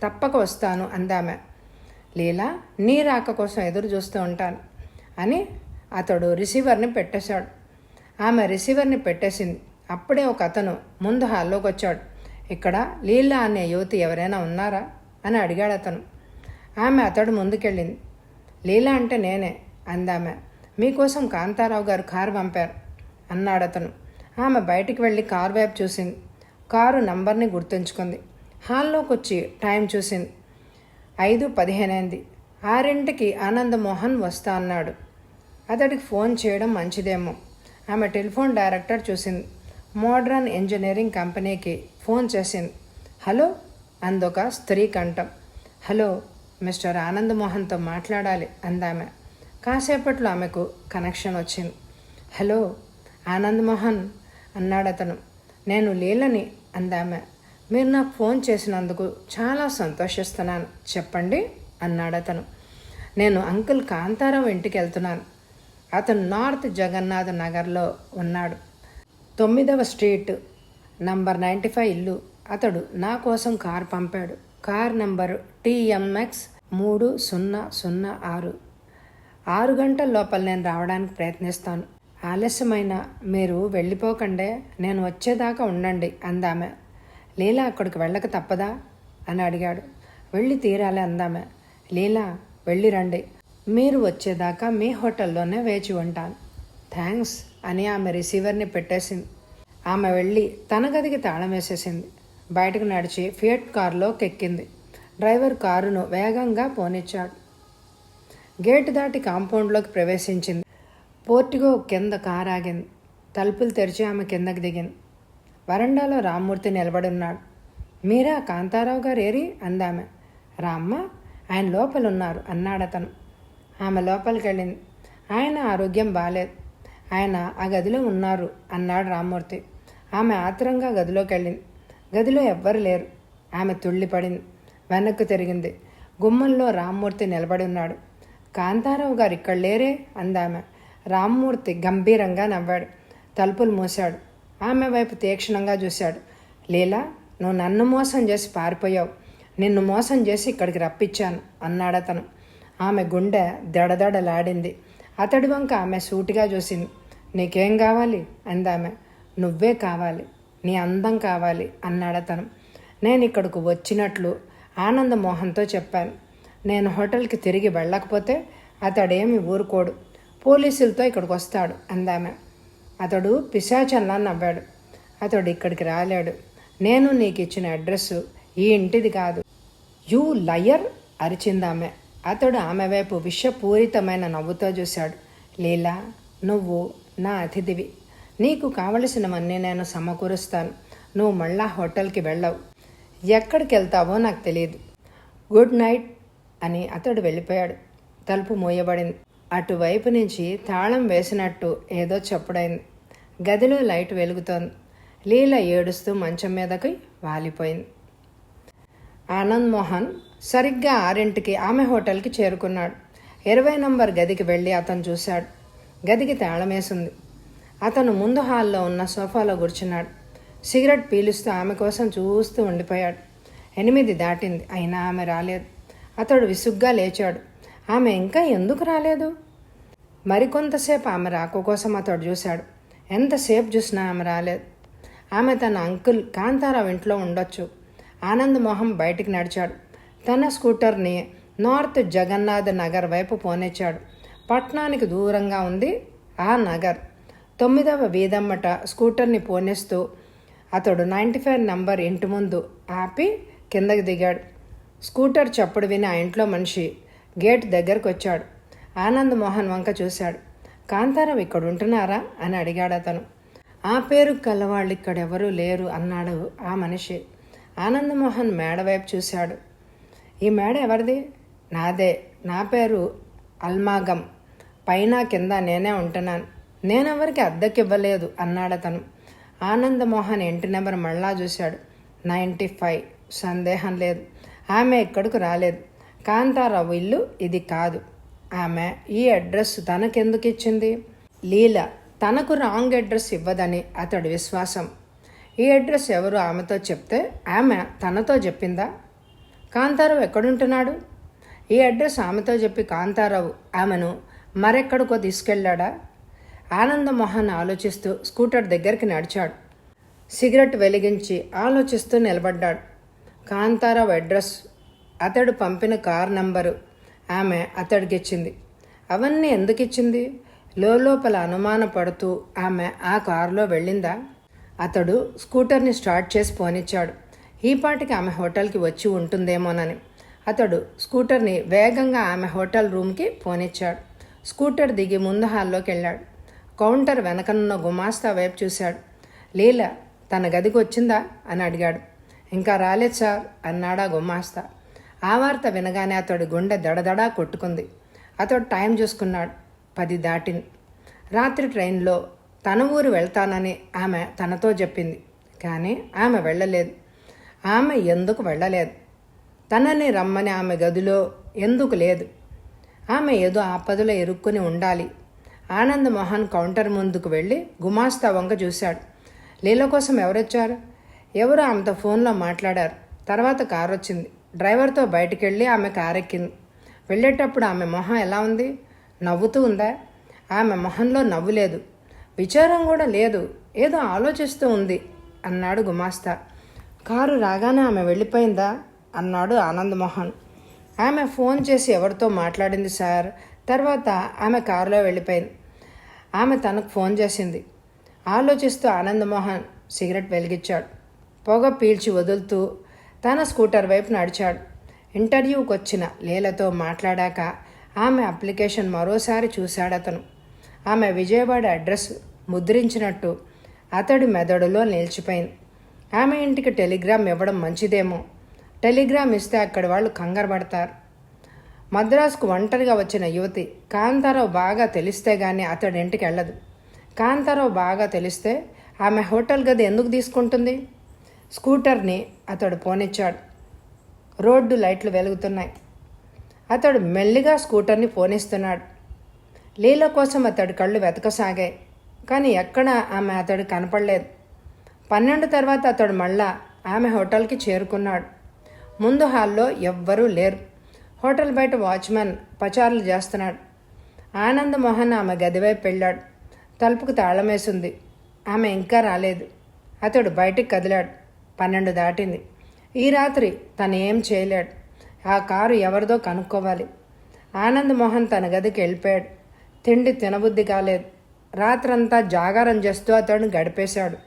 తప్పక వస్తాను అందామె. లీలా, నీ రాక కోసం ఎదురు చూస్తూ ఉంటాను అని అతడు రిసీవర్ని పెట్టేశాడు. ఆమె రిసీవర్ని పెట్టేసింది. అప్పుడే ఒక అతను ముందు హాల్లోకి వచ్చాడు. ఇక్కడ లీలా అనే యువతి ఎవరైనా ఉన్నారా అని అడిగాడు అతను. ఆమె అతడు ముందుకెళ్ళింది. లీలా అంటే నేనే అందామె. మీకోసం కాంతారావు గారు కారు పంపారు అన్నాడు అతను. ఆమె బయటికి వెళ్ళి కారు వైపు చూసింది. కారు నంబర్ని గుర్తుంచుకుంది. హాల్లోకి వచ్చి టైం చూసింది. 5:15 అయింది. 6ంటికి ఆనంద్ మోహన్ వస్తా అన్నాడు. అతడికి ఫోన్ చేయడం మంచిదేమో. ఆమె టెలిఫోన్ డైరెక్టర్ చూసింది. మోడ్రన్ ఇంజనీరింగ్ కంపెనీకి ఫోన్ చేసింది. హలో అందొక స్త్రీ కంఠం. హలో, మిస్టర్ ఆనంద్ మోహన్తో మాట్లాడాలి అందామె. కాసేపట్లో ఆమెకు కనెక్షన్ వచ్చింది. హలో ఆనంద్ మోహన్ అన్నాడతను. నేను లీలని అందామె. మీరు నాకు ఫోన్ చేసినందుకు చాలా సంతోషిస్తున్నాను. చెప్పండి అన్నాడతను. నేను అంకుల్ కాంతారావు ఇంటికి వెళ్తున్నాను. అతను నార్త్ జగన్నాథ్ నగర్లో ఉన్నాడు. 9వ స్ట్రీట్ నంబర్ 95 ఇల్లు. అతడు నా కోసం కారు పంపాడు. Car number TMX 3006. 6 గంటల లోపల నేను రావడానికి ప్రయత్నిస్తాను. ఆలస్యమైన మీరు వెళ్ళిపోకండే, నేను వచ్చేదాకా ఉండండి అందామె. లీలా అక్కడికి వెళ్ళక తప్పదా అని అడిగాడు. వెళ్ళి తీరాలి అందామె. లీలా, వెళ్ళి రండి. మీరు వచ్చేదాకా మీ హోటల్లోనే వేచి ఉంటాను. థ్యాంక్స్ అని ఆమె రిసీవర్ని పెట్టేసింది. ఆమె వెళ్ళి తన గదికి తాళం వేసేసింది. బయటకు నడిచి ఫియట్ కారులోకి ఎక్కింది. డ్రైవర్ కారును వేగంగా పోనిచ్చాడు. గేటు దాటి కాంపౌండ్లోకి ప్రవేశించింది. పోర్టిగో కింద కారు ఆగింది. తలుపులు తెరిచి ఆమె కిందకి దిగింది. వరండాలో రామ్మూర్తి నిలబడి ఉన్నాడు. మీరా కాంతారావు గారు ఏరి అందామె. రామ్మ, ఆయన లోపలున్నారు అన్నాడతను. ఆమె లోపలికి వెళ్ళింది. ఆయన ఆరోగ్యం బాలేదు. ఆయన ఆ గదిలో ఉన్నారు అన్నాడు రామ్మూర్తి. ఆమె ఆత్రంగా గదిలోకి వెళ్ళింది. గదిలో ఎవ్వరు లేరు. ఆమె తుళ్ళిపడింది. వెనక్కు తిరిగింది. గుమ్మంలో రామ్మూర్తి నిలబడి ఉన్నాడు. కాంతారావు గారు ఇక్కడ లేరే అందామె. రామ్మూర్తి గంభీరంగా నవ్వాడు. తలుపులు మూశాడు. ఆమె వైపు తీక్షణంగా చూశాడు. లీలా, నువ్వు నన్ను మోసం చేసి పారిపోయావు. నిన్ను మోసం చేసి ఇక్కడికి రప్పించాను అన్నాడతను. ఆమె గుండె దడదడలాడింది. అతడి వంక ఆమె సూటిగా చూసింది. నీకేం కావాలి అందామె. నువ్వే కావాలి, నీ అందం కావాలి అన్నాడతను. నేను ఇక్కడకు వచ్చినట్లు ఆనంద్ మోహన్తో చెప్పాను. నేను హోటల్కి తిరిగి వెళ్ళకపోతే అతడేమి ఊరుకోడు. పోలీసులతో ఇక్కడికి వస్తాడు అందామె. అతడు పిశాచంలా నవ్వాడు. అతడు ఇక్కడికి రాలేడు. నేను నీకు ఇచ్చిన అడ్రస్సు ఈ ఇంటిది కాదు. యూ లయర్ అరిచిందామె. అతడు ఆమె వైపు విషపూరితమైన నవ్వుతో చూశాడు. లీలా, నువ్వు నా అతిథివి. నీకు కావలసినవన్నీ నేను సమకూరుస్తాను. నువ్వు మళ్ళా హోటల్కి వెళ్ళవు. ఎక్కడికి వెళ్తావో నాకు తెలియదు. గుడ్ నైట్ అని అతడు వెళ్ళిపోయాడు. తలుపు మూయబడింది. అటువైపు నుంచి తాళం వేసినట్టు ఏదో చప్పుడైంది. గదిలో లైట్ వెలుగుతోంది. లీల ఏడుస్తూ మంచం మీదకి వాలిపోయింది. ఆనంద్ మోహన్ సరిగ్గా 6ంటికి ఆమె హోటల్కి చేరుకున్నాడు. 20 నంబర్ గదికి వెళ్ళి అతను చూశాడు. గదికి తాళమేసింది. అతను ముందు హాల్లో ఉన్న సోఫాలో కూర్చున్నాడు. సిగరెట్ పీలుస్తూ ఆమె కోసం చూస్తూ ఉండిపోయాడు. 8 దాటింది. అయినా ఆమె రాలేదు. అతడు విసుగ్గా లేచాడు. ఆమె ఇంకా ఎందుకు రాలేదు? మరికొంతసేపు ఆమె రాక కోసం అతడు చూశాడు. ఎంతసేపు చూసినా ఆమె రాలేదు. ఆమె తన అంకుల్ కాంతారావు ఇంట్లో ఉండొచ్చు. ఆనంద్ మోహన్ బయటికి నడిచాడు. తన స్కూటర్ని నార్త్ జగన్నాథ్ నగర్ వైపు పోనిచ్చాడు. పట్నానికి దూరంగా ఉంది ఆ నగర్. 9వ వీధమ్మట స్కూటర్ని పోనిస్తూ అతడు 95 నంబర్ ఇంటి ముందు ఆపి కిందకి దిగాడు. స్కూటర్ చప్పుడు విని ఆ ఇంట్లో మనిషి గేట్ దగ్గరకు వచ్చాడు. ఆనంద్ మోహన్ వంక చూశాడు. కాంతారావు ఇక్కడ ఉంటున్నారా అని అడిగాడు అతను. ఆ పేరు కలవాళ్ళు ఇక్కడెవరూ లేరు అన్నాడు ఆ మనిషి. ఆనంద్ మోహన్ మేడ వైపు చూశాడు. ఈ మేడ ఎవరిది? నాదే. నా పేరు అల్మాగం. పైన కింద నేనే ఉంటున్నాను. నేనెవరికి అద్దెకివ్వలేదు అన్నాడు అతను. ఆనంద్ మోహన్ ఇంటి నెంబర్ మళ్ళా చూశాడు. 95. సందేహం లేదు, ఆమె ఇక్కడకు రాలేదు. కాంతారావు ఇల్లు ఇది కాదు. ఆమె ఈ అడ్రస్ తనకెందుకు ఇచ్చింది? లీల తనకు రాంగ్ అడ్రస్ ఇవ్వదని అతడి విశ్వాసం. ఈ అడ్రస్ ఎవరు ఆమెతో చెప్తే ఆమె తనతో చెప్పిందా? కాంతారావు ఎక్కడుంటున్నాడు? ఈ అడ్రస్ ఆమెతో చెప్పి కాంతారావు ఆమెను మరెక్కడికో తీసుకెళ్ళాడా? ఆనందమోహన్ ఆలోచిస్తూ స్కూటర్ దగ్గరికి నడిచాడు. సిగరెట్ వెలిగించి ఆలోచిస్తూ నిలబడ్డాడు. కాంతారావు అడ్రస్, అతడు పంపిన కార్ నంబరు ఆమె అతడికిచ్చింది. అవన్నీ ఎందుకు ఇచ్చింది? లోపల అనుమానపడుతూ ఆమె ఆ కారులో వెళ్ళిందా? అతడు స్కూటర్ని స్టార్ట్ చేసి పోనిచ్చాడు. ఈపాటికి ఆమె హోటల్కి వచ్చి ఉంటుందేమోనని. అతడు స్కూటర్ని వేగంగా ఆమె హోటల్ రూమ్కి పోనిచ్చాడు. స్కూటర్ దిగి ముందు హాల్లోకి వెళ్ళాడు. కౌంటర్ వెనకనున్న గుమాస్తా వైపు చూశాడు. లీల తన గదికి వచ్చిందా అని అడిగాడు. ఇంకా రాలేదు సార్ అన్నాడా గుమాస్తా. ఆ వార్త వినగానే అతడి గుండె దడదడా కొట్టుకుంది. అతడు టైం చూసుకున్నాడు. 10 దాటింది. రాత్రి ట్రైన్లో తన ఊరు వెళ్తానని ఆమె తనతో చెప్పింది. కానీ ఆమె వెళ్ళలేదు. ఆమె ఎందుకు వెళ్ళలేదు? తనని రమ్మని ఆమె గదిలో ఎందుకు లేదు? ఆమె ఏదో ఆపదలో ఇరుక్కుని ఉండాలి. ఆనంద్ మోహన్ కౌంటర్ ముందుకు వెళ్ళి గుమాస్తా వంక చూశాడు. లీల కోసం ఎవరొచ్చారు? ఎవరు ఆమెతో ఫోన్లో మాట్లాడారు. తర్వాత కారు వచ్చింది. డ్రైవర్తో బయటికి వెళ్ళి ఆమె కారు ఎక్కింది. వెళ్ళేటప్పుడు ఆమె మొహం ఎలా ఉంది? నవ్వుతూ ఉందా? ఆమె మొహంలో నవ్వు లేదు, విచారం కూడా లేదు. ఏదో ఆలోచిస్తూ ఉంది అన్నాడు గుమాస్తా. కారు రాగానే ఆమె వెళ్ళిపోయిందా అన్నాడు ఆనంద్ మోహన్. ఆమె ఫోన్ చేసి ఎవరితో మాట్లాడింది సార్. తర్వాత ఆమె కారులో వెళ్ళిపోయింది. ఆమె తనకు ఫోన్ చేసింది. ఆలోచిస్తూ ఆనంద్ మోహన్ సిగరెట్ వెలిగించాడు. పొగ పీల్చి వదులుతూ తన స్కూటర్ వైపు నడిచాడు. ఇంటర్వ్యూకి వచ్చిన లీలతో మాట్లాడాక ఆమె అప్లికేషన్ మరోసారి చూశాడు అతను. ఆమె విజయవాడ అడ్రస్ ముద్రించినట్టు అతడి మెదడులో నిలిచిపోయింది. ఆమె ఇంటికి టెలిగ్రామ్ ఇవ్వడం మంచిదేమో. టెలిగ్రామ్ ఇస్తే అక్కడి వాళ్ళు కంగారు పడతారు. మద్రాసుకు ఒంటరిగా వచ్చిన యువతి కాంతారావు బాగా తెలిస్తే గానీ అతడి ఇంటికి వెళ్ళదు. కాంతారావు బాగా తెలిస్తే ఆమె హోటల్ గది ఎందుకు తీసుకుంటుంది? స్కూటర్ని అతడు పోనిచ్చాడు. రోడ్డు లైట్లు వెలుగుతున్నాయి. అతడు మెల్లిగా స్కూటర్ని పోనిస్తున్నాడు. లీల కోసం అతడి కళ్ళు వెతకసాగాయి. కానీ ఎక్కడా ఆమె అతడు కనపడలేదు. 12 తర్వాత అతడు మళ్ళా ఆమె హోటల్కి చేరుకున్నాడు. ముందు హాల్లో ఎవ్వరూ లేరు. హోటల్ బయట వాచ్మెన్ పచారులు చేస్తున్నాడు. ఆనంద్ మోహన్ ఆమె గదివైపు వెళ్ళాడు. తలుపుకు తాళమేసింది. ఆమె ఇంకా రాలేదు. అతడు బయటికి కదిలాడు. 12 దాటింది. ఈ రాత్రి తను ఏం చేయలేడు. ఆ కారు ఎవరిదో కనుక్కోవాలి. ఆనంద్ మోహన్ తన గదికి వెళ్ళిపోయాడు. తిండి తినబుద్ధి కాలేదు. రాత్రంతా జాగారం చేస్తూ అతడు గడిపేశాడు.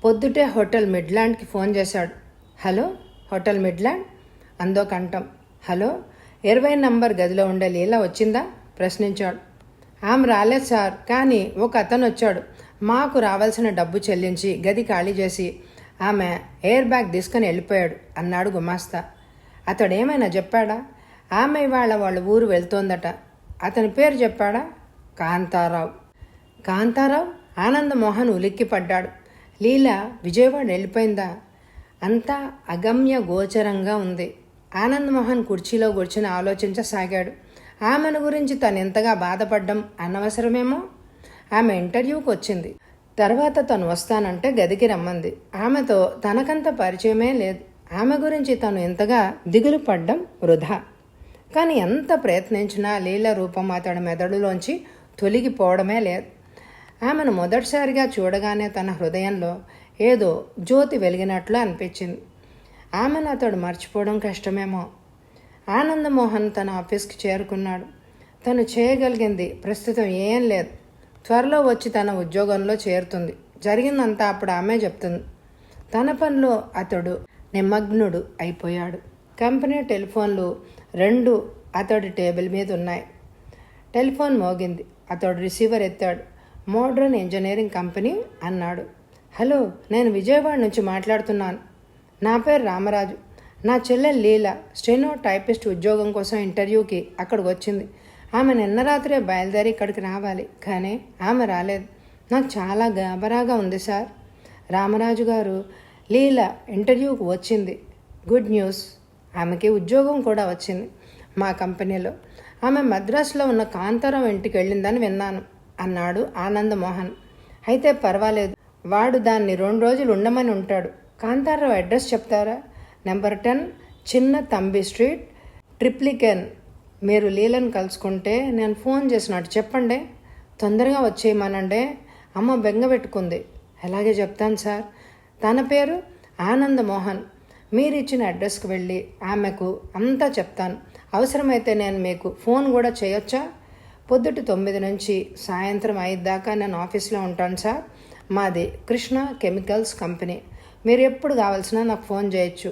పొద్దుటే హోటల్ మిడ్లాండ్కి ఫోన్ చేశాడు. హలో, హోటల్ మిడ్లాండ్ అందో కంఠం. హలో, 20 నంబర్ గదిలో ఉండే లీల వచ్చిందా ప్రశ్నించాడు. ఆమె రాలేదు సార్, కానీ ఒక అతను వచ్చాడు. మాకు రావాల్సిన డబ్బు చెల్లించి గది ఖాళీ చేసి ఆమె ఎయిర్ బ్యాగ్ తీసుకుని వెళ్ళిపోయాడు అన్నాడు గుమాస్తా. అతడేమైనా చెప్పాడా? ఆమె ఇవాళ వాళ్ళ ఊరు వెళ్తోందట. అతని పేరు చెప్పాడా? కాంతారావు. కాంతారావు? ఆనందమోహన్ ఉలిక్కిపడ్డాడు. లీల విజయవాడ వెళ్ళిపోయిందా? అంతా అగమ్య గోచరంగా ఉంది. ఆనందమోహన్ కుర్చీలో కూర్చుని ఆలోచించసాగాడు. ఆమెను గురించి తను ఎంతగా బాధపడ్డం అనవసరమేమో. ఆమె ఇంటర్వ్యూకి వచ్చింది. తర్వాత తను వస్తానంటే గదికి రమ్మంది. ఆమెతో తనకంత పరిచయమే లేదు. ఆమె గురించి తను ఎంతగా దిగులు పడ్డం వృధా. కానీ ఎంత ప్రయత్నించినా లీల రూపం అతడి మెదడులోంచి తొలగిపోవడమే లేదు. ఆమెను మొదటిసారిగా చూడగానే తన హృదయంలో ఏదో జ్యోతి వెలిగినట్లు అనిపించింది. ఆమెను అతడు మర్చిపోవడం కష్టమేమో. ఆనందమోహన్ తన ఆఫీస్కి చేరుకున్నాడు. తను చేయగలిగింది ప్రస్తుతం ఏం లేదు. త్వరలో వచ్చి తన ఉద్యోగంలో చేరుతుంది. జరిగిందంతా అప్పుడు ఆమె చెప్తుంది. తన పనిలో అతడు నిమగ్నుడు అయిపోయాడు. కంపెనీ టెలిఫోన్లు 2 అతడి టేబుల్ మీద ఉన్నాయి. టెలిఫోన్ మోగింది. అతడు రిసీవర్ ఎత్తాడు. మోడ్రన్ ఇంజనీరింగ్ కంపెనీ అన్నాడు. హలో, నేను విజయవాడ నుంచి మాట్లాడుతున్నాను. నా పేరు రామరాజు. నా చెల్లెలు లీల స్టెనో టైపిస్ట్ ఉద్యోగం కోసం ఇంటర్వ్యూకి అక్కడికి వచ్చింది. ఆమె నిన్న రాత్రే బయలుదేరి ఇక్కడికి రావాలి, కానీ ఆమె రాలేదు. నాకు చాలా గాబరాగా ఉంది సార్. రామరాజు గారు, లీల ఇంటర్వ్యూకి వచ్చింది. Good news. ఆమెకి ఉద్యోగం కూడా వచ్చింది మా కంపెనీలో. ఆమె మద్రాసులో ఉన్న కాంతారావు ఇంటికి వెళ్ళిందని విన్నాను అన్నాడు ఆనందమోహన్. అయితే పర్వాలేదు, వాడు దాన్ని 2 రోజులు ఉండమని ఉంటాడు. కాంతారావు అడ్రస్ చెప్తారా? నెంబర్ 10 చిన్న తంబి స్ట్రీట్, ట్రిప్లికెన్. మీరు లీలను కలుసుకుంటే నేను ఫోన్ చేసినట్టు చెప్పండి. తొందరగా వచ్చేయమనండి. అమ్మ బెంగ పెట్టుకుంది. అలాగే చెప్తాను సార్. తన పేరు ఆనందమోహన్. మీరిచ్చిన అడ్రస్కి వెళ్ళి ఆమెకు అంతా చెప్తాను. అవసరమైతే నేను మీకు ఫోన్ కూడా చేయొచ్చా? పొద్దుటి 9 నుంచి సాయంత్రం 5 దాకా నేను ఆఫీస్లో ఉంటాను సార్. మాది కృష్ణ కెమికల్స్ కంపెనీ. మీరు ఎప్పుడు కావాల్సినా నాకు ఫోన్ చేయొచ్చు.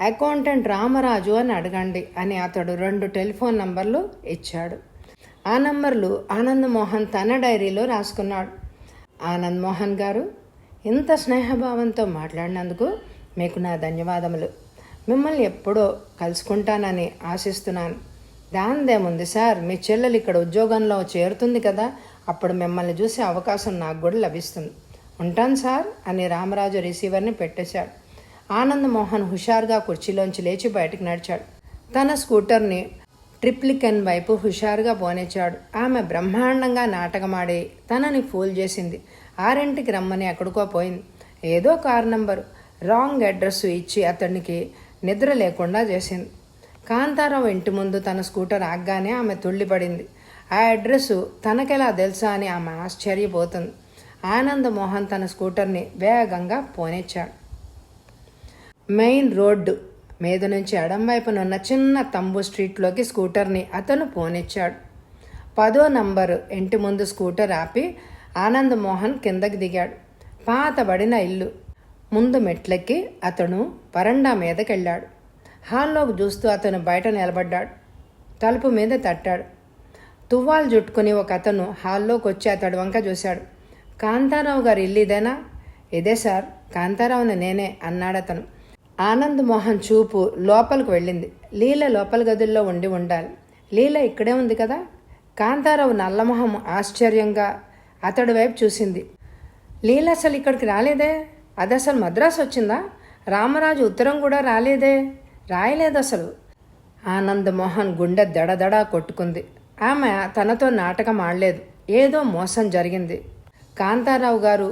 అకౌంటెంట్ రామరాజు అని అడగండి అని అతడు 2 టెలిఫోన్ నంబర్లు ఇచ్చాడు. ఆ నంబర్లు ఆనందమోహన్ తన డైరీలో రాసుకున్నాడు. ఆనందమోహన్ గారు, ఇంత స్నేహభావంతో మాట్లాడినందుకు మీకు నా ధన్యవాదములు. మిమ్మల్ని ఎప్పుడో కలుసుకుంటానని ఆశిస్తున్నాను. దానిదేముంది సార్, మీ చెల్లెలు ఇక్కడ ఉద్యోగంలో చేరుతుంది కదా, అప్పుడు మిమ్మల్ని చూసే అవకాశం నాకు కూడా లభిస్తుంది. ఉంటాను సార్ అని రామరాజు రిసీవర్ని పెట్టేశాడు. ఆనందమోహన్ హుషారుగా కుర్చీలోంచి లేచి బయటకు నడిచాడు. తన స్కూటర్ని ట్రిప్లికెన్ వైపు హుషారుగా పోనిచ్చాడు. ఆమె బ్రహ్మాండంగా నాటకమాడి తనని ఫూల్ చేసింది. 6ంటికి రమ్మని ఎక్కడికో పోయింది. ఏదో కార్ నంబరు రాంగ్ అడ్రస్ ఇచ్చి అతనికి నిద్ర లేకుండా చేసింది. కాంతారావు ఇంటి ముందు తన స్కూటర్ ఆగ్గానే ఆమె తుళ్ళిపడింది. ఆ అడ్రస్సు తనకెలా తెలుసా అని ఆమె ఆశ్చర్యపోతుంది. ఆనందమోహన్ తన స్కూటర్ని వేగంగా పోనిచ్చాడు. మెయిన్ రోడ్డు మీద నుంచి ఎడంవైపునున్న చిన్న తంబు స్ట్రీట్లోకి స్కూటర్ని అతను పోనిచ్చాడు. 10వ నంబరు ఇంటి ముందు స్కూటర్ ఆపి ఆనందమోహన్ కిందకి దిగాడు. పాతబడిన ఇల్లు. ముందు మెట్లెక్కి అతను వరండా మీదకెళ్ళాడు. హాల్లోకి చూస్తూ అతను బయట నిలబడ్డాడు. తలుపు మీద తట్టాడు. తువ్వాలు జుట్టుకుని ఒక అతను హాల్లోకి వచ్చి అతడి వంక చూశాడు. కాంతారావు గారి ఇల్లు ఇదేనా? ఇదే సార్, కాంతారావుని నేనే అన్నాడు అతను. ఆనందమోహన్ చూపు లోపలికి వెళ్ళింది. లీల లోపల గదుల్లో ఉండి ఉండాలి. లీల ఇక్కడే ఉంది కదా. కాంతారావు నల్లమొహం ఆశ్చర్యంగా అతడి వైపు చూసింది. లీల అసలు ఇక్కడికి రాలేదే. అది అసలు మద్రాసు వచ్చిందా? రామరాజు ఉత్తరం కూడా రాలేదే. రాయలేదు అసలు. ఆనందమోహన్ గుండె దడదడా కొట్టుకుంది. ఆమె తనతో నాటకం ఆడలేదు. ఏదో మోసం జరిగింది. కాంతారావు గారు,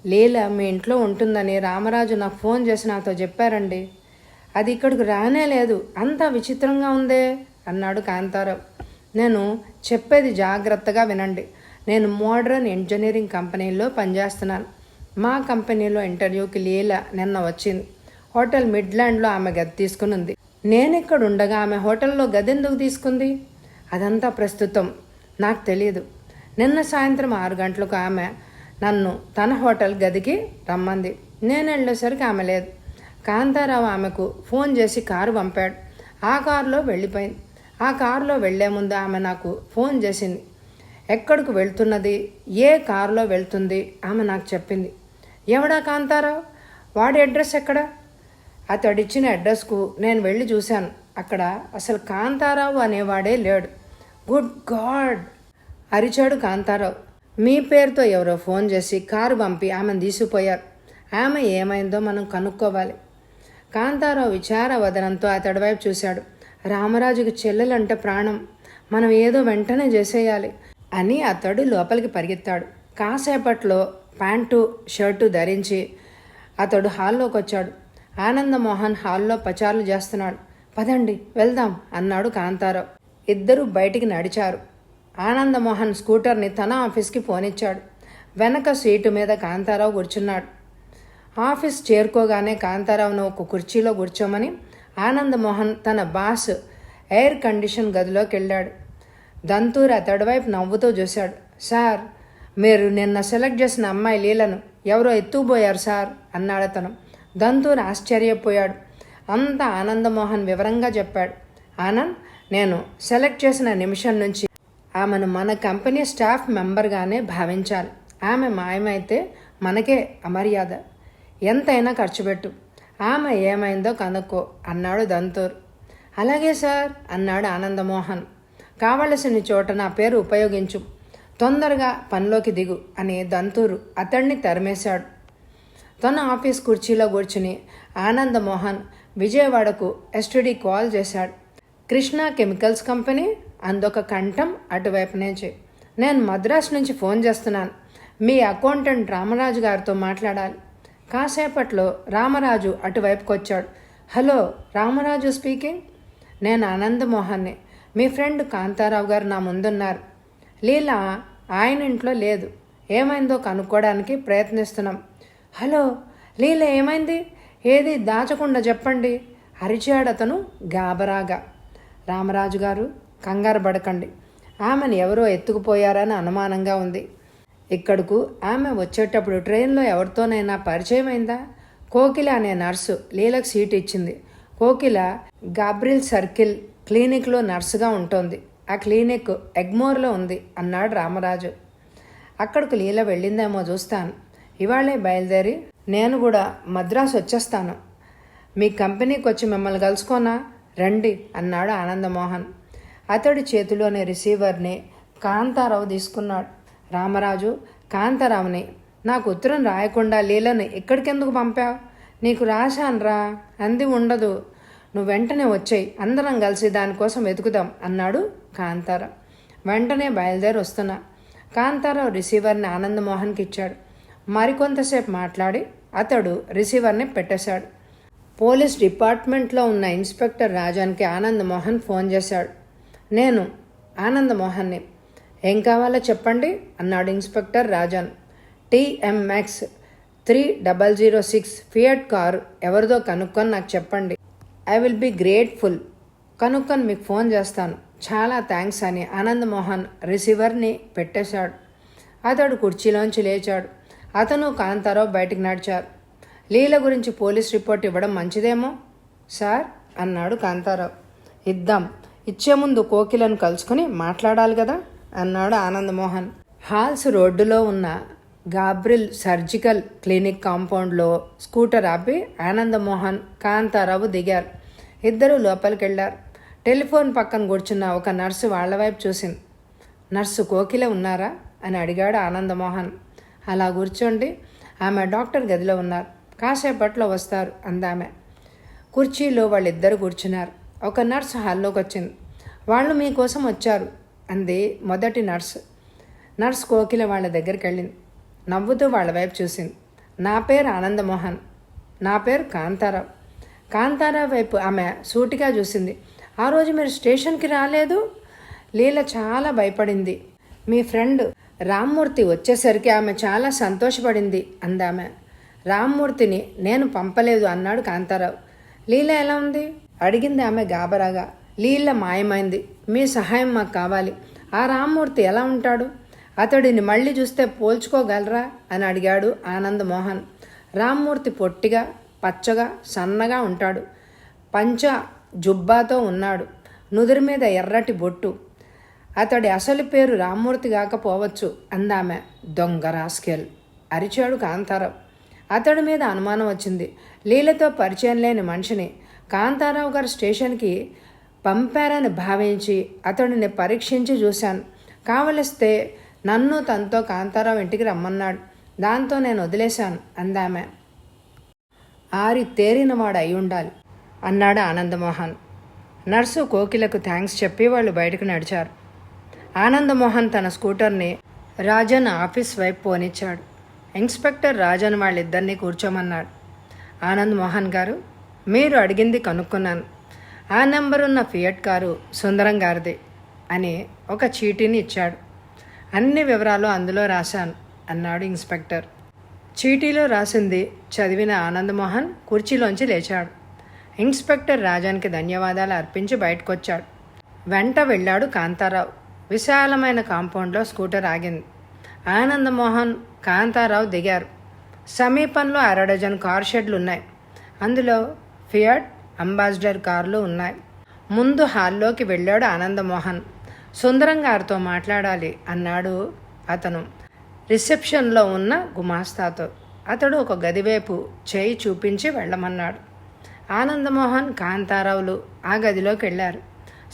లీల మీ ఇంట్లో ఉంటుందని రామరాజు నాకు ఫోన్ చేసి నాతో చెప్పారండి. అది ఇక్కడికి రానే లేదు. అంతా విచిత్రంగా ఉందే అన్నాడు కాంతారావు. నేను చెప్పేది జాగ్రత్తగా వినండి. నేను మోడ్రన్ ఇంజనీరింగ్ కంపెనీలో పనిచేస్తున్నాను. మా కంపెనీలో ఇంటర్వ్యూకి లీల నిన్న వచ్చింది. హోటల్ మిడ్లాండ్లో ఆమె గది తీసుకుని ఉంది. నేనిక్కడ ఉండగా ఆమె హోటల్లో గది ఎందుకు తీసుకుంది? అదంతా ప్రస్తుతం నాకు తెలియదు. నిన్న సాయంత్రం 6 గంటలకు ఆమె నన్ను తన హోటల్ గదికి రమ్మంది. నేను వెళ్ళేసరికి ఆమె లేదు. కాంతారావు ఆమెకు ఫోన్ చేసి కారు పంపాడు. ఆ కారులో వెళ్ళిపోయింది. ఆ కారులో వెళ్లే ముందు ఆమె నాకు ఫోన్ చేసింది. ఎక్కడికి వెళ్తున్నది, ఏ కారులో వెళ్తుంది ఆమె నాకు చెప్పింది. ఎవడా కాంతారావు? వాడి అడ్రస్ ఎక్కడ? అతడిచ్చిన అడ్రస్కు నేను వెళ్ళి చూశాను. అక్కడ అసలు కాంతారావు అనేవాడే లేడు. గుడ్ గాడ్ అరిచాడు కాంతారావు. మీ పేరుతో ఎవరో ఫోన్ చేసి కారు పంపి ఆమెను తీసుకుపోయారు. ఆమె ఏమైందో మనం కనుక్కోవాలి. కాంతారావు విచార వదనంతో అతడి వైపు చూశాడు. రామరాజుకి చెల్లెలంటే ప్రాణం, మనం ఏదో వెంటనే చేసేయాలి అని అతడు లోపలికి పరిగెత్తాడు. కాసేపట్లో ప్యాంటు షర్టు ధరించి అతడు హాల్లోకి వచ్చాడు. ఆనందమోహన్ హాల్లో పచారులు చేస్తున్నాడు. పదండి వెళ్దాం అన్నాడు కాంతారావు. ఇద్దరూ బయటికి నడిచారు. ఆనందమోహన్ స్కూటర్ని తన ఆఫీస్కి పోనిచ్చాడు. వెనక సీటు మీద కాంతారావు కూర్చున్నాడు. ఆఫీస్ చేరుకోగానే కాంతారావును ఒక కుర్చీలో కూర్చోమని ఆనందమోహన్ తన బాస్ ఎయిర్ కండిషన్ గదిలోకి వెళ్ళాడు. దంతూరి అతడి వైపు నవ్వుతూ చూశాడు. సార్, మీరు నిన్న సెలెక్ట్ చేసిన అమ్మాయి లీలను ఎవరో ఎత్తుకుపోయారు సార్ అన్నాడు అతను. దంతూరి ఆశ్చర్యపోయాడు. అంతా ఆనందమోహన్ వివరంగా చెప్పాడు. ఆనంద్, నేను సెలెక్ట్ చేసిన నిమిషం నుంచి ఆమెను మన కంపెనీ స్టాఫ్ మెంబర్గానే భావించాలి. ఆమె మాయమైతే మనకే అమర్యాద. ఎంతైనా ఖర్చు పెట్టు. ఆమె ఏమైందో కనుక్కో అన్నాడు దంతూర్. అలాగే సార్ అన్నాడు ఆనందమోహన్. కావలసిన చోట నా పేరు ఉపయోగించు, తొందరగా పనిలోకి దిగు అని దంతూరు అతడిని తరిమేశాడు. తన ఆఫీస్ కుర్చీలో కూర్చుని ఆనందమోహన్ విజయవాడకు ఎస్టీడీ కాల్ చేశాడు. కృష్ణ కెమికల్స్ కంపెనీ అందొక కంఠం అటువైపు నుంచి. నేను మద్రాసు నుంచి ఫోన్ చేస్తున్నాను. మీ అకౌంటెంట్ రామరాజు గారితో మాట్లాడాలి. కాసేపట్లో రామరాజు అటువైపుకి వచ్చాడు. Hello, Ramaraju speaking. నేను ఆనందమోహన్ని. మీ ఫ్రెండ్ కాంతారావు గారు నా ముందున్నారు. లీలా ఆయన ఇంట్లో లేదు. ఏమైందో కనుక్కోవడానికి ప్రయత్నిస్తున్నాం. హలో, లీల ఏమైంది? ఏది దాచకుండా చెప్పండి అరిచాడు అతను గాబరాగా. రామరాజు గారు, కంగారు పడకండి. ఆమెను ఎవరో ఎత్తుకుపోయారని అనుమానంగా ఉంది. ఇక్కడకు ఆమె వచ్చేటప్పుడు ట్రైన్లో ఎవరితోనైనా పరిచయం అయిందా? కోకిల అనే నర్సు లీలకు సీటు ఇచ్చింది. కోకిల గాబ్రిల్ సర్కిల్ క్లినిక్లో నర్సుగా ఉంటుంది. ఆ క్లినిక్ ఎగ్మోర్లో ఉంది అన్నాడు రామరాజు. అక్కడికి లీల వెళ్ళిందేమో చూస్తాను. ఇవాళే బయలుదేరి నేను కూడా మద్రాసు వచ్చేస్తాను. మీ కంపెనీకి వచ్చి మిమ్మల్ని కలుసుకోనా? రండి అన్నాడు ఆనందమోహన్. అతడి చేతిలోని రిసీవర్ని కాంతారావు తీసుకున్నాడు. రామరాజు కాంతారావుని, నాకు ఉత్తరం రాయకుండా లీలను ఇక్కడికెందుకు పంపావు? నీకు రాశానురా అంది. ఉండదు, నువ్వు వెంటనే వచ్చేయి, అందరం కలిసి దానికోసం వెతుకుదాం అన్నాడు కాంతారావు. వెంటనే బయలుదేరి వస్తున్నా. కాంతారావు రిసీవర్ని ఆనందమోహన్కి ఇచ్చాడు. మరికొంతసేపు మాట్లాడి అతడు రిసీవర్ని పెట్టేశాడు. పోలీస్ డిపార్ట్మెంట్లో ఉన్న ఇన్స్పెక్టర్ రాజాన్కి ఆనందమోహన్ ఫోన్ చేశాడు. నేను ఆనందమోహన్ని. ఏం కావాలో చెప్పండి అన్నాడు inspector Rajan. TMX 3006 fiat car ఎవరిదో కనుక్కొని నాకు చెప్పండి. I will be grateful. కనుక్కొని మీకు ఫోన్ చేస్తాను. చాలా థ్యాంక్స్ అని ఆనందమోహన్ రిసీవర్ని పెట్టేశాడు. అతడు కుర్చీలోంచి లేచాడు. అతను కాంతారావు బయటికి నడిచారు. లీల గురించి పోలీస్ రిపోర్ట్ ఇవ్వడం మంచిదేమో సార్ అన్నాడు కాంతారావు. ఇద్దాం. ఇచ్చే ముందు కోకిలను కలుసుకుని మాట్లాడాలి కదా అన్నాడు ఆనందమోహన్. హాల్స్ రోడ్డులో ఉన్న గాబ్రిల్ సర్జికల్ క్లినిక్ కాంపౌండ్లో స్కూటర్ ఆపి ఆనందమోహన్, కాంతారావు దిగారు. ఇద్దరూ లోపలికి వెళ్ళారు. టెలిఫోన్ పక్కన కూర్చున్న ఒక నర్సు వాళ్ల వైపు చూసింది. నర్సు కోకిల ఉన్నారా అని అడిగాడు ఆనందమోహన్. అలా కూర్చోండి, ఆమె డాక్టర్ గదిలో ఉన్నారు, కాసేపట్లో వస్తారు అందామె. కుర్చీలో వాళ్ళిద్దరు కూర్చున్నారు. ఒక నర్సు హాల్లోకి వచ్చింది. వాళ్ళు మీకోసం వచ్చారు అంది మొదటి నర్సు. నర్సు కోకిల వాళ్ళ దగ్గరికి వెళ్ళింది. నవ్వుతూ వాళ్ళ వైపు చూసింది. నా పేరు ఆనందమోహన్. నా పేరు కాంతారావు. కాంతారావు వైపు ఆమె సూటిగా చూసింది. ఆ రోజు మీరు స్టేషన్కి రాలేదు? లీల చాలా భయపడింది. మీ ఫ్రెండ్ రామ్మూర్తి వచ్చేసరికి ఆమె చాలా సంతోషపడింది అందామె. రామ్మూర్తిని నేను పంపలేదు అన్నాడు కాంతారావు. లీల ఎలా ఉంది అడిగింది ఆమె గాబరాగా. లీల మాయమైంది. మీ సహాయం మాకు కావాలి. ఆ రామ్మూర్తి ఎలా ఉంటాడు? అతడిని మళ్ళీ చూస్తే పోల్చుకోగలరా అని అడిగాడు ఆనందమోహన్. రామ్మూర్తి పొట్టిగా పచ్చగా సన్నగా ఉంటాడు. పంచ జుబ్బాతో ఉన్నాడు. నుదురు మీద ఎర్రటి బొట్టు. అతడి అసలు పేరు రామ్మూర్తి కాకపోవచ్చు అందామె. దొంగ రాస్కెల్ అరిచాడు కాంతారావు. అతడి మీద అనుమానం వచ్చింది. లీలతో పరిచయం లేని మనిషిని కాంతారావు గారు స్టేషన్కి పంపారని భావించి అతడిని పరీక్షించి చూశాను. కావలిస్తే నన్ను తనతో కాంతారావు ఇంటికి రమ్మన్నాడు. దాంతో నేను వదిలేశాను అందామె. ఆరి తేరినవాడు అయి ఉండాలి అన్నాడు ఆనందమోహన్. నర్సు కోకిలకు థ్యాంక్స్ చెప్పి వాళ్ళు బయటకు నడిచారు. ఆనందమోహన్ తన స్కూటర్ని రాజన్ ఆఫీస్ వైపు పోనిచ్చాడు. ఇన్స్పెక్టర్ రాజన్ వాళ్ళిద్దరినీ కూర్చోమన్నాడు. ఆనందమోహన్ గారు, మీరు అడిగింది కనుక్కున్నాను. ఆ నెంబరున్న ఫియట్ కారు సుందరం గారిది అని ఒక చీటీని ఇచ్చాడు. అన్ని వివరాలు అందులో రాశాను అన్నాడు ఇన్స్పెక్టర్. చీటీలో రాసింది చదివిన ఆనందమోహన్ కుర్చీలోంచి లేచాడు. ఇన్స్పెక్టర్ రాజానికి ధన్యవాదాలు అర్పించి బయటకొచ్చాడు. వెంట వెళ్ళాడు కాంతారావు. విశాలమైన కాంపౌండ్లో స్కూటర్ ఆగింది. ఆనందమోహన్, కాంతారావు దిగారు. సమీపంలో 1/2 డజన్ కార్ షెడ్లు ఉన్నాయి. అందులో ఫియట్, అంబాసిడర్ కార్లు ఉన్నాయి. ముందు హాల్లోకి వెళ్ళాడు ఆనందమోహన్. సుందరం గారితో మాట్లాడాలి అన్నాడు అతను రిసెప్షన్లో ఉన్న గుమాస్తాతో. అతడు ఒక గదివైపు చేయి చూపించి వెళ్ళమన్నాడు. ఆనందమోహన్, కాంతారావులు ఆ గదిలోకి వెళ్ళారు.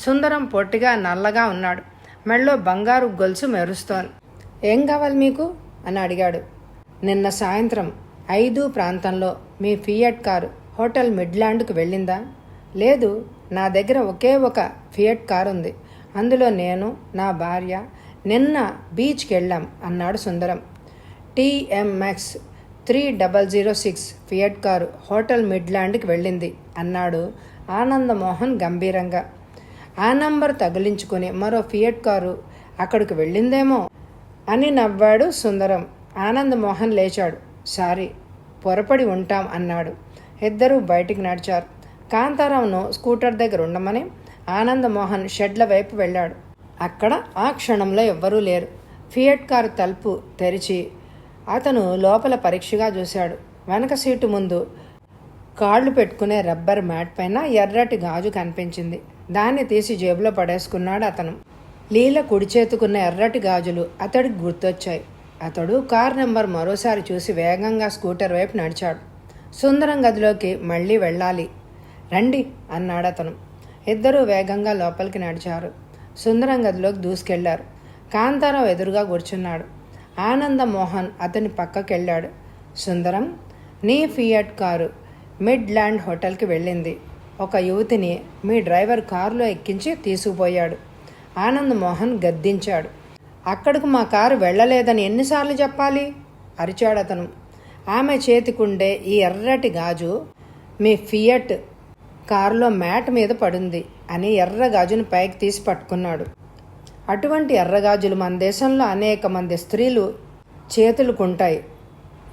సుందరం పొట్టిగా నల్లగా ఉన్నాడు. మెళ్ళో బంగారు గొలుసు మెరుస్తోంది. ఏం కావాలి మీకు అని అడిగాడు. నిన్న సాయంత్రం 5 ప్రాంతంలో మీ ఫియట్ కారు హోటల్ మిడ్లాండ్కు వెళ్ళిందా? లేదు, నా దగ్గర ఒకే ఒక ఫియట్ కారు ఉంది. అందులో నేను, నా భార్య నిన్న బీచ్కి వెళ్ళాం అన్నాడు సుందరం. TMX 3006 ఫియట్ కారు హోటల్ మిడ్లాండ్కి వెళ్ళింది అన్నాడు ఆనందమోహన్ గంభీరంగా. ఆ నంబర్ తగిలించుకుని మరో ఫియట్ కారు అక్కడికి వెళ్ళిందేమో అని నవ్వాడు సుందరం. ఆనందమోహన్ లేచాడు. సారీ, పొరపడి ఉంటాం అన్నాడు. ఇద్దరూ బయటికి నడిచారు. కాంతారావును స్కూటర్ దగ్గర ఉండమని ఆనందమోహన్ షెడ్ల వైపు వెళ్ళాడు. అక్కడ ఆ క్షణంలో ఎవ్వరూ లేరు. ఫియట్ కారు తలుపు తెరిచి అతను లోపల పరీక్షగా చూశాడు. వెనక సీటు ముందు కాళ్ళు పెట్టుకునే రబ్బర్ మ్యాట్ పైన ఎర్రటి గాజు కనిపించింది. దాన్ని తీసి జేబులో పడేసుకున్నాడు అతను. లీల కుడి చేతుకున్న ఎర్రటి గాజులు అతడికి గుర్తొచ్చాయి. అతడు కార్ నెంబర్ మరోసారి చూసి వేగంగా స్కూటర్ వైపు నడిచాడు. సుందరం గదిలోకి మళ్ళీ వెళ్ళాలి, రండి అన్నాడు అతను. ఇద్దరూ వేగంగా లోపలికి నడిచారు. సుందరం గదిలోకి దూసుకెళ్లారు. కాంతారావు ఎదురుగా కూర్చున్నాడు. ఆనందమోహన్ అతని పక్కకెళ్ళాడు. సుందరం, నీ ఫియట్ కారు మిడ్లాండ్ హోటల్కి వెళ్ళింది. ఒక యువతిని మీ డ్రైవర్ కారులో ఎక్కించి తీసుకుపోయాడు. ఆనందమోహన్ గద్దించాడు. అక్కడికి మా కారు వెళ్ళలేదని ఎన్నిసార్లు చెప్పాలి అరిచాడు అతను. ఆమె చేతికుండే ఈ ఎర్రటి గాజు మీ ఫియట్ కారులో మ్యాట్ మీద పడింది అని ఎర్ర గాజుని పైకి తీసి పట్టుకున్నాడు. అటువంటి ఎర్రగాజులు మన దేశంలో అనేక మంది స్త్రీలు చేతులుకుంటాయి,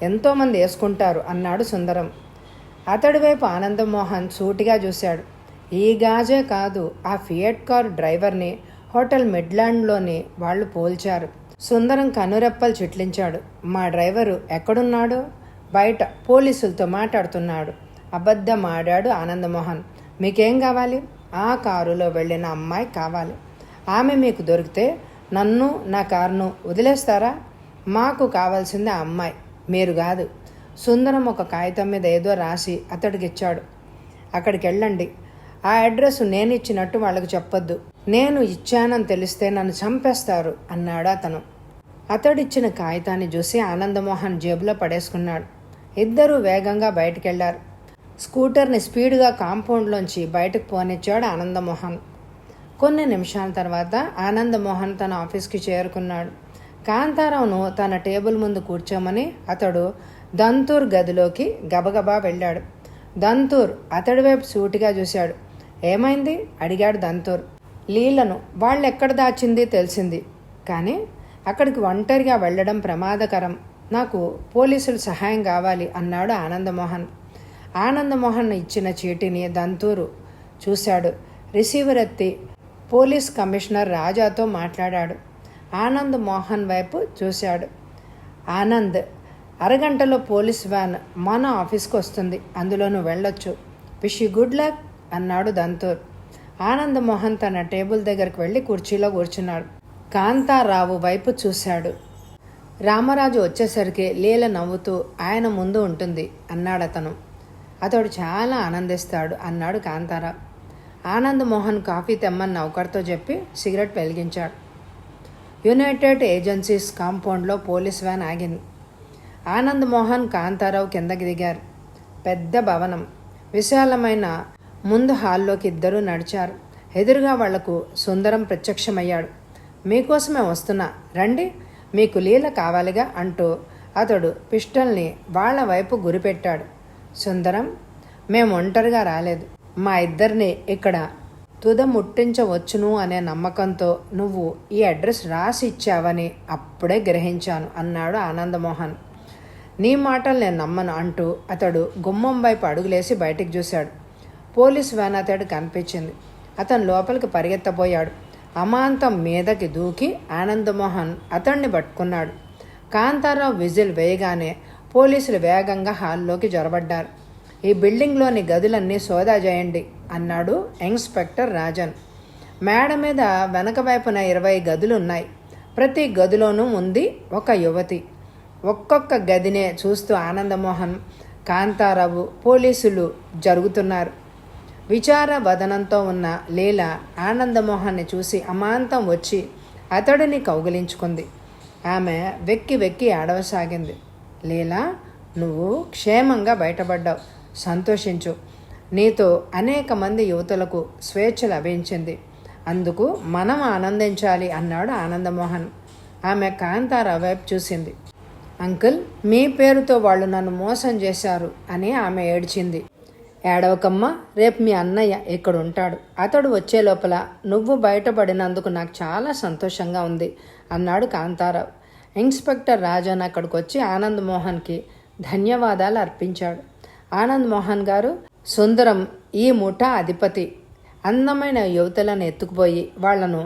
ఎంతోమంది వేసుకుంటారు అన్నాడు సుందరం. అతడి వైపు ఆనందమోహన్ సూటిగా చూశాడు. ఈ గాజే కాదు, ఆ ఫియట్ కారు డ్రైవర్ని హోటల్ మిడ్లాండ్లోని వాళ్ళు పోల్చారు. సుందరం కనురెప్పలు చిట్లించాడు. మా డ్రైవరు ఎక్కడున్నాడు? బయట పోలీసులతో మాట్లాడుతున్నాడు. అబద్ధం ఆడాడు ఆనందమోహన్. మీకేం కావాలి? ఆ కారులో వెళ్ళిన అమ్మాయి కావాలి. ఆమె మీకు దొరికితే నన్ను, నా కారును వదిలేస్తారా? మాకు కావాల్సింది ఆ అమ్మాయి, మీరు కాదు. సుందరం ఒక కాగితం మీద ఏదో రాసి అతడికి ఇచ్చాడు. అక్కడికి వెళ్ళండి. ఆ అడ్రస్ నేను ఇచ్చినట్టు వాళ్ళకు చెప్పొద్దు. నేను ఇచ్చానని తెలిస్తే నన్ను చంపేస్తారు అన్నాడు అతను. అతడిచ్చిన కాగితాన్ని చూసి ఆనందమోహన్ జేబులో పడేసుకున్నాడు. ఇద్దరూ వేగంగా బయటికెళ్లారు. స్కూటర్ని స్పీడ్గా కాంపౌండ్లోంచి బయటకు పోనిచ్చాడు ఆనందమోహన్. కొన్ని నిమిషాల తర్వాత ఆనందమోహన్ తన ఆఫీస్కి చేరుకున్నాడు. కాంతారావును తన టేబుల్ ముందు కూర్చోమని అతడు దంతూర్ గదిలోకి గబగబా వెళ్ళాడు. దంతూర్ అతడి వైపు సూటిగా చూశాడు. ఏమైంది అడిగాడు దంతూర్. లీలను వాళ్ళెక్కడ దాచింది తెలిసింది, కానీ అక్కడికి ఒంటరిగా వెళ్ళడం ప్రమాదకరం. నాకు పోలీసుల సహాయం కావాలి అన్నాడు ఆనందమోహన్. ఆనందమోహన్ ఇచ్చిన చీటిని దంతూరు చూశాడు. రిసీవర్ ఎత్తి పోలీస్ కమిషనర్ రాజాతో మాట్లాడాడు. ఆనంద్ మోహన్ వైపు చూశాడు. ఆనంద్, అరగంటలో పోలీస్ వ్యాన్ మన ఆఫీస్కి వస్తుంది, అందులో నువ్వు వెళ్ళొచ్చు. విష్ యూ గుడ్ లక్ అన్నాడు దంతూర్. ఆనంద్ మోహన్ తన టేబుల్ దగ్గరికి వెళ్ళి కుర్చీలో కూర్చున్నాడు. కాంతారావు వైపు చూశాడు. రామరాజు వచ్చేసరికి లీల నవ్వుతూ ఆయన ముందు ఉంటుంది అన్నాడు అతను. అతడు చాలా ఆనందిస్తాడు అన్నాడు కాంతారావు. ఆనంద్ మోహన్ కాఫీ తెమ్మని నౌకర్తో చెప్పి సిగరెట్ వెలిగించాడు. యునైటెడ్ ఏజెన్సీస్ కాంపౌండ్లో పోలీస్ వ్యాన్ ఆగింది. ఆనంద్ మోహన్ కాంతారావు కిందకి దిగారు. పెద్ద భవనం, విశాలమైన ముందు హాల్లోకి ఇద్దరూ నడిచారు. ఎదురుగా వాళ్లకు సుందరం ప్రత్యక్షమయ్యాడు. మీకోసమే వస్తున్నా, రండి, మీకు లీల కావాలిగా అంటూ అతడు పిస్టల్ని వాళ్ల వైపు గురిపెట్టాడు. సుందరం, మేము ఒంటరిగా రాలేదు, మా ఇద్దరిని ఇక్కడ తుద ముట్టించవచ్చును అనే నమ్మకంతో నువ్వు ఈ అడ్రస్ రాసి ఇచ్చావని అప్పుడే గ్రహించాను అన్నాడు ఆనందమోహన్. నీ మాటలు నేను నమ్మను అంటూ అతడు గుమ్మం వైపు అడుగులేసి బయటికి చూశాడు. పోలీస్ వ్యాన్ అతడు కనిపించింది. అతను లోపలికి పరిగెత్తబోయాడు. అమాంతం మీదకి దూకి ఆనందమోహన్ అతన్ని పట్టుకున్నాడు. కాంతారావు విజిల్ వేయగానే పోలీసులు వేగంగా హాల్లోకి జొరబడ్డారు. ఈ బిల్డింగ్లోని గదులన్నీ సోదా చేయండి అన్నాడు ఇన్స్పెక్టర్ రాజన్. మేడ మీద వెనక వైపున 20 గదులున్నాయి. ప్రతి గదిలోనూ ఉంది ఒక యువతి. ఒక్కొక్క గదినే చూస్తూ ఆనందమోహన్, కాంతారావు, పోలీసులు జరుగుతున్నారు. విచార వదనంతో ఉన్న లీల ఆనందమోహన్ని చూసి అమాంతం వచ్చి అతడిని కౌగిలించుకుంది. ఆమె వెక్కి వెక్కి ఏడవసాగింది. లీలా, నువ్వు క్షేమంగా బయటపడ్డావు, సంతోషించు. నీతో అనేక మంది యువతులకు స్వేచ్ఛ లభించింది, అందుకు మనం ఆనందించాలి అన్నాడు ఆనందమోహన్. ఆమె కాంతారావు వైపు చూసింది. అంకుల్, మీ పేరుతో వాళ్ళు నన్ను మోసం చేశారు అని ఆమె ఏడ్చింది. ఏడవకమ్మ, రేపు మీ అన్నయ్య ఇక్కడ ఉంటాడు. అతడు వచ్చే లోపల నువ్వు బయటపడినందుకు నాకు చాలా సంతోషంగా ఉంది అన్నాడు కాంతారావు. ఇన్స్పెక్టర్ రాజన్ అక్కడికి వచ్చి ఆనంద్ మోహన్కి ధన్యవాదాలు అర్పించాడు. ఆనంద్ మోహన్ గారు, సుందరం ఈ ముఠా అధిపతి. అందమైన యువతులను ఎత్తుకుపోయి వాళ్లను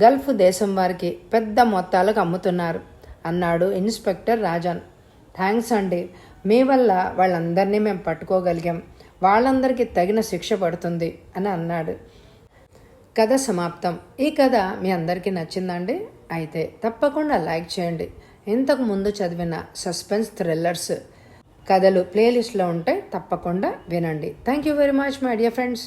గల్ఫ్ దేశం వారికి పెద్ద మొత్తాలకు అమ్ముతున్నారు అన్నాడు ఇన్స్పెక్టర్ రాజన్. థ్యాంక్స్ అండి, మీ వల్ల వాళ్ళందరినీ మేము పట్టుకోగలిగాం. వాళ్ళందరికీ తగిన శిక్ష పడుతుంది అని అన్నాడు. కథ సమాప్తం. ఈ కథ మీ అందరికీ నచ్చిందండి? అయితే తప్పకుండా లైక్ చేయండి. ఇంతకు ముందు చదివిన సస్పెన్స్ థ్రిల్లర్స్ కథలు ప్లేలిస్ట్లో ఉంటే తప్పకుండా వినండి. Thank you very much my dear friends.